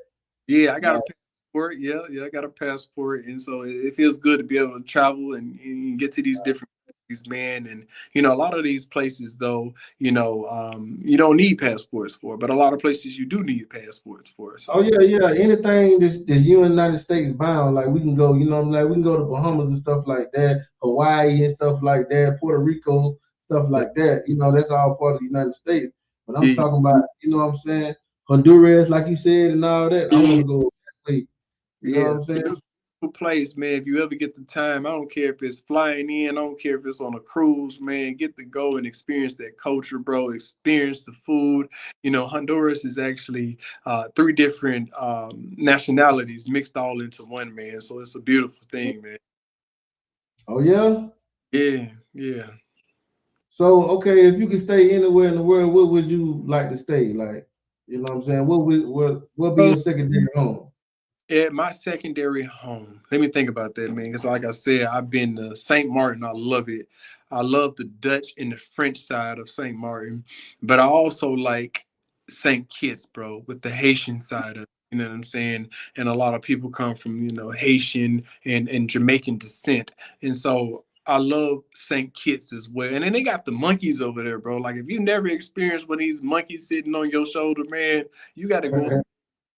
yeah, I got Like, a passport. Yeah, I got a passport, and so it feels good to be able to travel and get to these different countries, man. And you know, a lot of these places, though, you don't need passports for, but a lot of places you do need passports for. oh So yeah, yeah. Anything that's United States bound, like we can go, you know what I'm like, we can go to Bahamas and stuff like that, Hawaii and stuff like that, Puerto Rico, stuff yeah, like that. You know, that's all part of the United States. But I'm yeah, talking about, you know what I'm saying, Honduras, like you said, and all that. I want yeah. to go that way. You know what Yeah, I'm saying? beautiful place, man. If you ever get the time, I don't care if it's flying in, I don't care if it's on a cruise, man. Get to go and experience that culture, bro. Experience the food. You know, Honduras is actually 3 different nationalities mixed all into one, man. So it's a beautiful thing, man. Oh yeah. Yeah, yeah. So okay, if you could stay anywhere in the world, where would you like to stay? Like, you know what I'm saying? What be Bro, your secondary home? at my secondary home, let me think about that, man. Because like I said, I've been to St. Martin. I love it. I love the Dutch and the French side of St. Martin, but I also like St. Kitts, bro, with the Haitian side of it. You know what I'm saying? And a lot of people come from, Haitian and Jamaican descent. And so I love St. Kitts as well. And then they got the monkeys over there, bro. Like if you never experienced one of these monkeys sitting on your shoulder, man, you got to go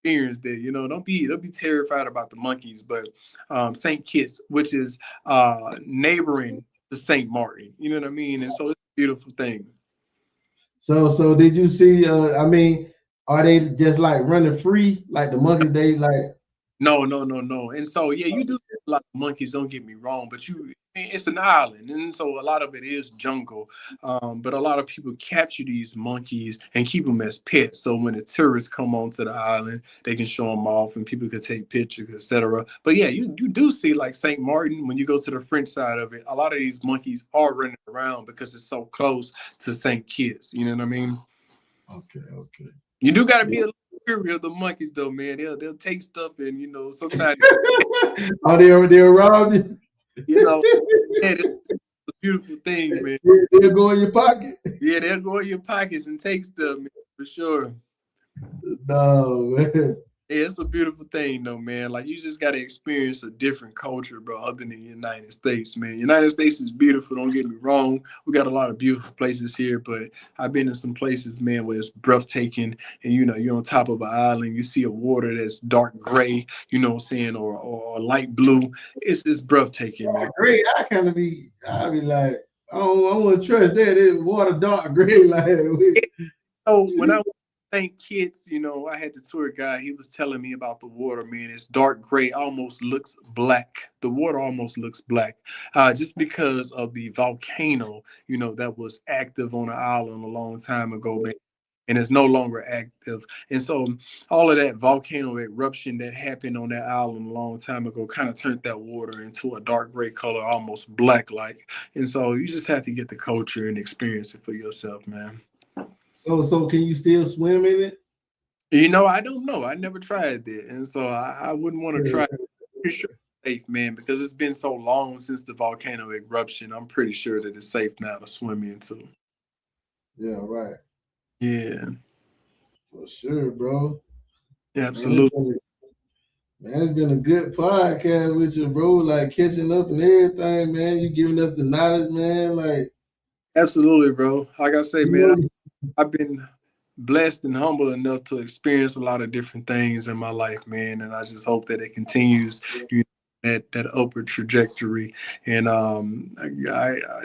experience that. Don't be terrified about the monkeys, but St. Kitts, which is neighboring to St. Martin, you know what I mean? And so it's a beautiful thing. So did you see? I mean, are they just like running free, like the monkeys? They like No, no, no, no. And so yeah, you do see a lot of monkeys, don't get me wrong, but it's an island, and so a lot of it is jungle. But a lot of people capture these monkeys and keep them as pets. So when the tourists come onto the island, they can show them off, and people can take pictures, etc. But yeah, you do see like St. Martin when you go to the French side of it. A lot of these monkeys are running around because it's so close to St. Kitts. You know what I mean? okay, okay. You do got to be Yeah. a little weary of the monkeys, though, man. They'll take stuff, and sometimes Oh, they around you. you know, yeah, it's a beautiful thing, man. They'll go in your pocket. Yeah, they'll go in your pockets and take stuff, man, for sure. No, man. Yeah, it's a beautiful thing, though, man. Like you just gotta experience a different culture, bro, other than the United States, man. United States is beautiful. Don't get me wrong. We got a lot of beautiful places here, but I've been in some places, man, where it's breathtaking, and you're on top of an island. You see a water that's dark gray, you know what I'm saying, or light blue. It's breathtaking, man. Great. I'll be like. I don't want to trust that. It water dark gray like that. So when I thank kids, I had the tour guide. He was telling me about the water, man. It's dark gray, almost looks black. The water almost looks black, just because of the volcano, that was active on the island a long time ago, man. And it's no longer active. And so all of that volcano eruption that happened on that island a long time ago kind of turned that water into a dark gray color, almost black like. And so you just have to get the culture and experience it for yourself, man. So can you still swim in it? I don't know. I never tried that. And so I wouldn't want to try. Pretty sure it's safe, man, because it's been so long since the volcano eruption. I'm pretty sure that it's safe now to swim into. Yeah, right. Yeah, For sure, bro. Man, absolutely. it's been a good podcast with you, bro. Like catching up and everything, man. You giving us the knowledge, man. Like, Absolutely, bro. Like I say, you man, know, I've been blessed and humble enough to experience a lot of different things in my life, man. And I just hope that it continues, that upward trajectory. And I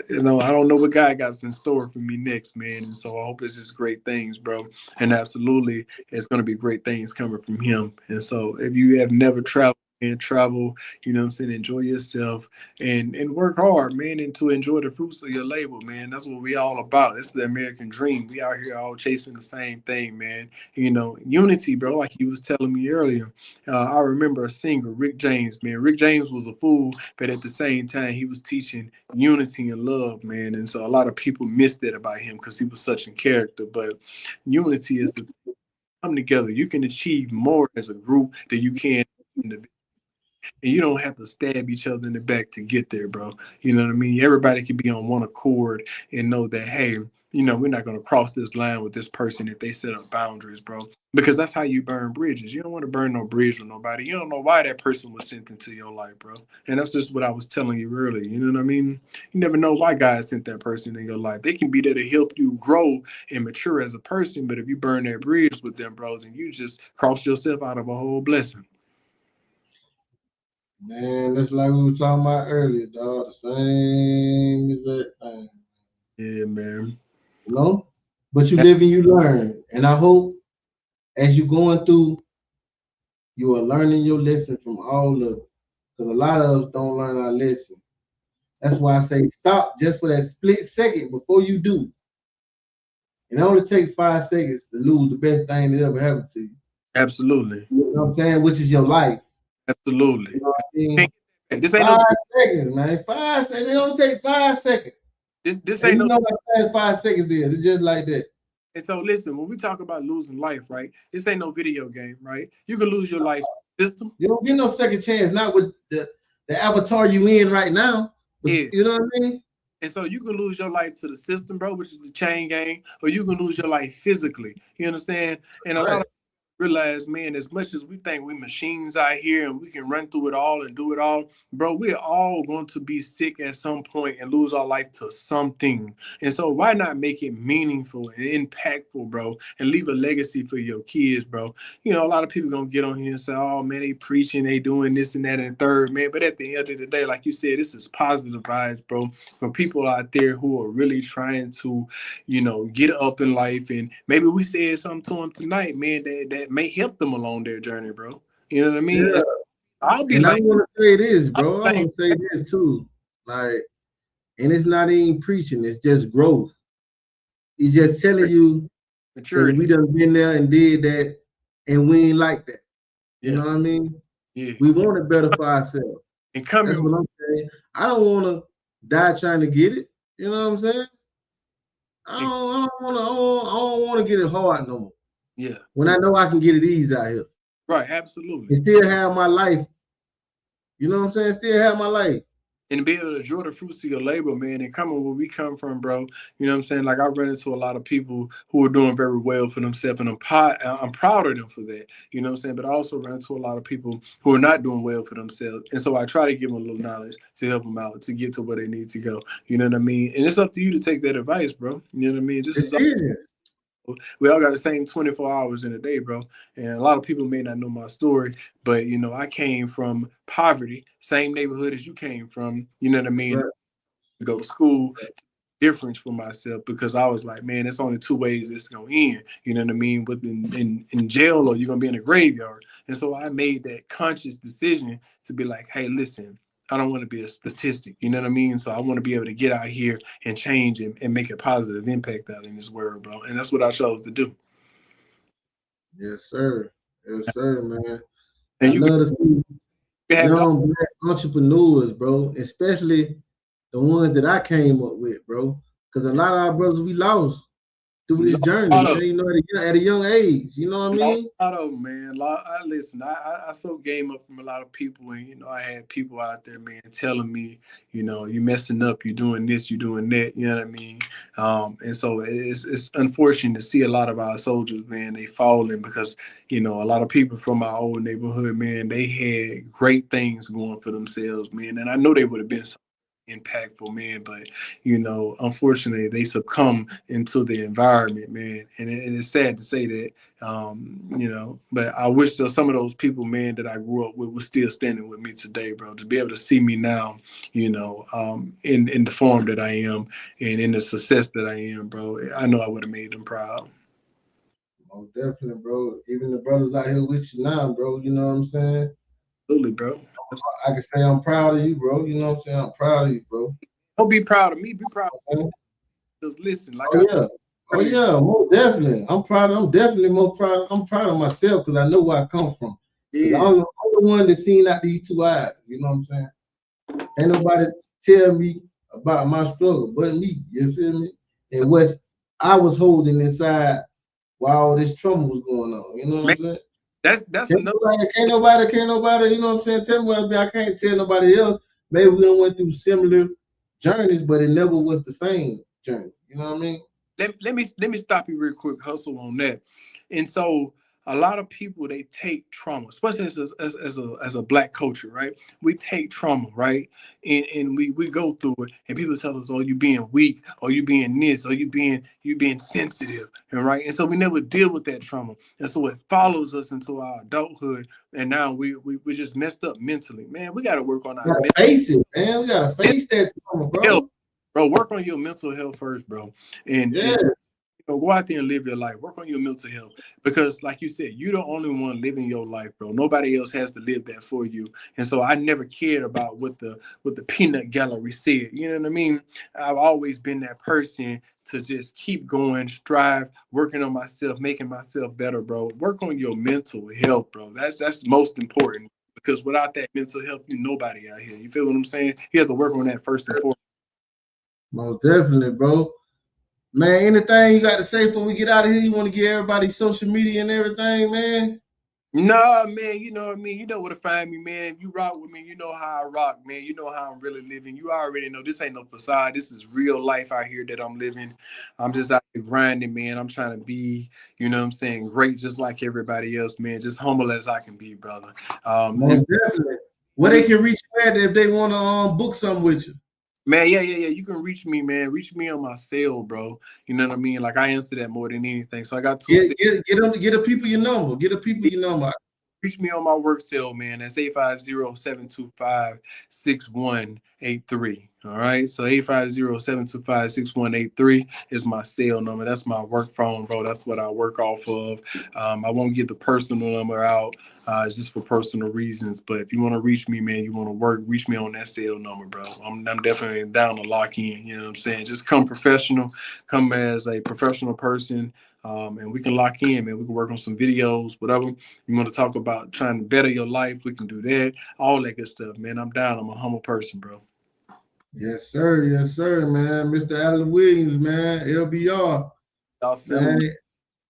don't know what God got in store for me next, man. And so I hope it's just great things, bro. And absolutely, it's going to be great things coming from Him. And so if you have never traveled, and travel, what I'm saying, enjoy yourself and work hard, man, and to enjoy the fruits of your labor, man. That's what we all about. It's the American dream. We out here all chasing the same thing, man. Unity, bro, like you was telling me earlier. I remember a singer, Rick James, man. Rick James was a fool, but at the same time, he was teaching unity and love, man. And so a lot of people missed that about him because he was such a character. But unity is the come together. You can achieve more as a group than you can individually. And you don't have to stab each other in the back to get there, bro. You know what I mean? Everybody can be on one accord and know that, hey, we're not going to cross this line with this person if they set up boundaries, bro. Because that's how you burn bridges. You don't want to burn no bridge with nobody. You don't know why that person was sent into your life, bro. And that's just what I was telling you earlier. You know what I mean? You never know why God sent that person in your life. They can be there to help you grow and mature as a person. But if you burn that bridge with them, bros, then you just cross yourself out of a whole blessing. man, that's like we were talking about earlier, dog. The same as that thing, Yeah, man. you know. But you live and you learn, and I hope as you're going through, you are learning your lesson from all of it. Because a lot of us don't learn our lesson. That's why I say stop just for that split second before you do. And it only take 5 seconds to lose the best thing that ever happened to you. Absolutely. You know what I'm saying? Which is your life. Absolutely. You know what I mean? This ain't no 5 seconds, man. 5 seconds. It only take 5 seconds. this And ain't you no know how fast 5 seconds is. It's just like that. and so listen, when we talk about losing life, right? This ain't no video game, right? You can lose your life system. You don't get no second chance, not with the avatar you in right now. But Yeah. you know what I mean? And so you can lose your life to the system, bro, which is the chain gang, or you can lose your life physically. You understand? And a lot Right. of realize, man, as much as we think we machines out here and we can run through it all and do it all, bro, we're all going to be sick at some point and lose our life to something. And so why not make it meaningful and impactful, bro, and leave a legacy for your kids, bro? A lot of people gonna get on here and say, oh man, they preaching, they doing this and that and third, man. But at the end of the day, like you said, this is positive vibes, bro, for people out there who are really trying to, get up in life. And maybe we said something to them tonight, man, that may help them along their journey, bro. You know what I mean? Yeah. I'll be And I like, want to say this, I'll bro. be I like, want to say this too. Like, and it's not even preaching, it's just growth. He's just telling you that we maturity. done been there and did that, and we ain't like that. You Yeah, know what I mean? yeah. We want it better for ourselves. And come That's here. what I'm saying. I don't want to die trying to get it. You know what I'm saying? And, I don't want to get it hard no more. yeah, When I know I can get it easy out here right. Absolutely. and still have my life. You know what I'm saying? Still have my life. And be able to enjoy the fruits of your labor, man, and coming where we come from, bro. You know what I'm saying? Like I run into a lot of people who are doing very well for themselves, and I'm proud of them for that. You know what I'm saying? But I also run into a lot of people who are not doing well for themselves, and so I try to give them a little knowledge to help them out to get to where they need to go. You know what I mean? And it's up to you to take that advice, bro. You know what I mean? Just as Decisions. we all got the same 24 hours in a day, bro. And a lot of people may not know my story, but I came from poverty, same neighborhood as you came from. You know what I That's mean? right. To go to school, difference for myself because I was like, man, it's only two ways it's gonna end. You know what I mean? With in jail or you're gonna be in a graveyard. And so I made that conscious decision to be like, hey, listen, I don't want to be a statistic. You know what I mean? So I want to be able to get out here and change and make a positive impact out in this world, bro. And that's what I chose to do. Yes, sir. Yes, sir, man. I And you love to see can have it all. young black entrepreneurs, bro, especially the ones that I came up with, bro. Because a lot of our brothers we lost through We this lost journey, a lot man. of You know, at a young age. You know what I lost mean? a lot of them, man. I listen. I soak game up from a lot of people, and I had people out there, man, telling me, you messing up, you doing this, you doing that. You know what I mean? And so it's unfortunate to see a lot of our soldiers, man, they falling because a lot of people from our old neighborhood, man, they had great things going for themselves, man, and I know they would have been so impactful, man, but unfortunately they succumb into the environment, man, and it's sad to say that. But I wish that some of those people, man, that I grew up with were still standing with me today, bro, to be able to see me now, in the form that I am and in the success that I am, bro. I know I would have made them proud. Oh, definitely, bro. Even the brothers out here with you now, bro. You know what I'm saying? Absolutely, bro. I can say I'm proud of you, bro. You know what I'm saying? I'm proud of you, bro. Don't be proud of me, be proud of Okay? me. Because listen, like Oh I yeah. Oh earlier, yeah, most definitely. I'm definitely more proud. I'm proud of myself because I know where I come from. Because yeah, I'm the one that seen out these two eyes. You know what I'm saying? Ain't nobody tell me about my struggle but me. You feel me? And what I was holding inside while all this trauma was going on. You know what man, I'm saying? that's another. Can't nobody, you know what I'm saying? Tell me what I can't tell nobody else. Maybe we done went through similar journeys, but it never was the same journey. You know what I mean? Let me stop you real quick, hustle on that. And so a lot of people they take trauma, especially as a black culture, right? We take trauma, right? And we go through it, and people tell us, "Oh, you being weak, or you being this, or you being sensitive," and right. And so we never deal with that trauma, and so it follows us into our adulthood, and now we just messed up mentally. Man, we got to work on We our gotta face it, man. We gotta face that trauma, health, bro. bro. Work on your mental health first, bro, and Yeah. go out there and live your life. Work on your mental health because, like you said, you're the only one living your life, bro. Nobody else has to live that for you. And so I never cared about what the peanut gallery said. You know what I mean? I've always been that person to just keep going, strive, working on myself, making myself better, bro. Work on your mental health, bro. That's most important because without that mental health, you nobody out here. You feel what I'm saying? You have to work on that first and foremost. Most definitely, bro. Man, anything you got to say before we get out of here? You want to give everybody social media and everything, man? Nah, man, you know what I mean? You know where to find me, man. If you rock with me, you know how I rock, man. You know how I'm really living. You already know this ain't no facade. This is real life out here that I'm living. I'm just out here grinding, man. I'm trying to be, great just like everybody else, man. Just humble as I can be, brother. Most definitely. Where they can reach you at if they want to book something with you? Man, yeah. You can reach me, man. Reach me on my cell, bro. You know what I mean? Like I answer that more than anything. So I got two cells. Get the people your number. Get the people your number. Reach me on my work cell, man. That's 850-725-6183. All right. So 850-725-6183 is my cell number. That's my work phone, bro. That's what I work off of. I won't get the personal number out. It's just for personal reasons. But if you want to reach me, man, you want to work, reach me on that cell number, bro. I'm definitely down to lock in. You know what I'm saying? Just come professional, come as a professional person. And we can lock in, man. We can work on some videos, whatever. You want to talk about trying to better your life, we can do that. All that good stuff, man. I'm down. I'm a humble person, bro. Yes, sir. Yes, sir, man. Mr. Allen Williams, man. LBR. Y'all send Man, them.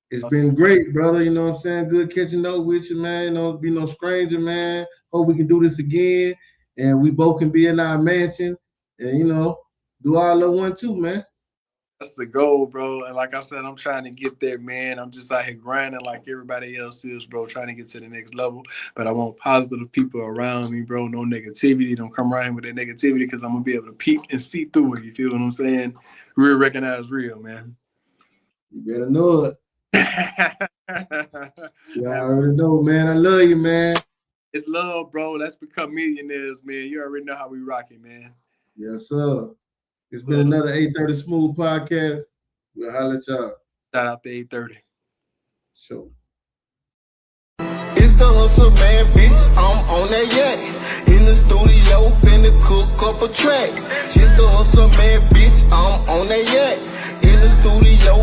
it's been great, brother. You know what I'm saying? Good catching up with you, man. You know, be no stranger, man. Hope we can do this again. And we both can be in our mansion and, do our little one too, man. That's the goal, bro. And like I said, I'm trying to get there, man. I'm just out here grinding like everybody else is, bro, trying to get to the next level. But I want positive people around me, bro. No negativity. Don't come around with that negativity because I'm going to be able to peep and see through it. You feel what I'm saying? Real recognize real, man. You better know it. You Man, already know, man. I love you, man. it's love, bro. Let's become millionaires, man. You already know how we rock it, man. Yes, sir. It's been another 830 Smooth podcast. We'll holler at y'all. Shout out to 830. Sure. It's the hustle man, bitch, I'm on that yak. In the studio, finna cook up a track. It's the hustle man, bitch, I'm on that yak. In the studio,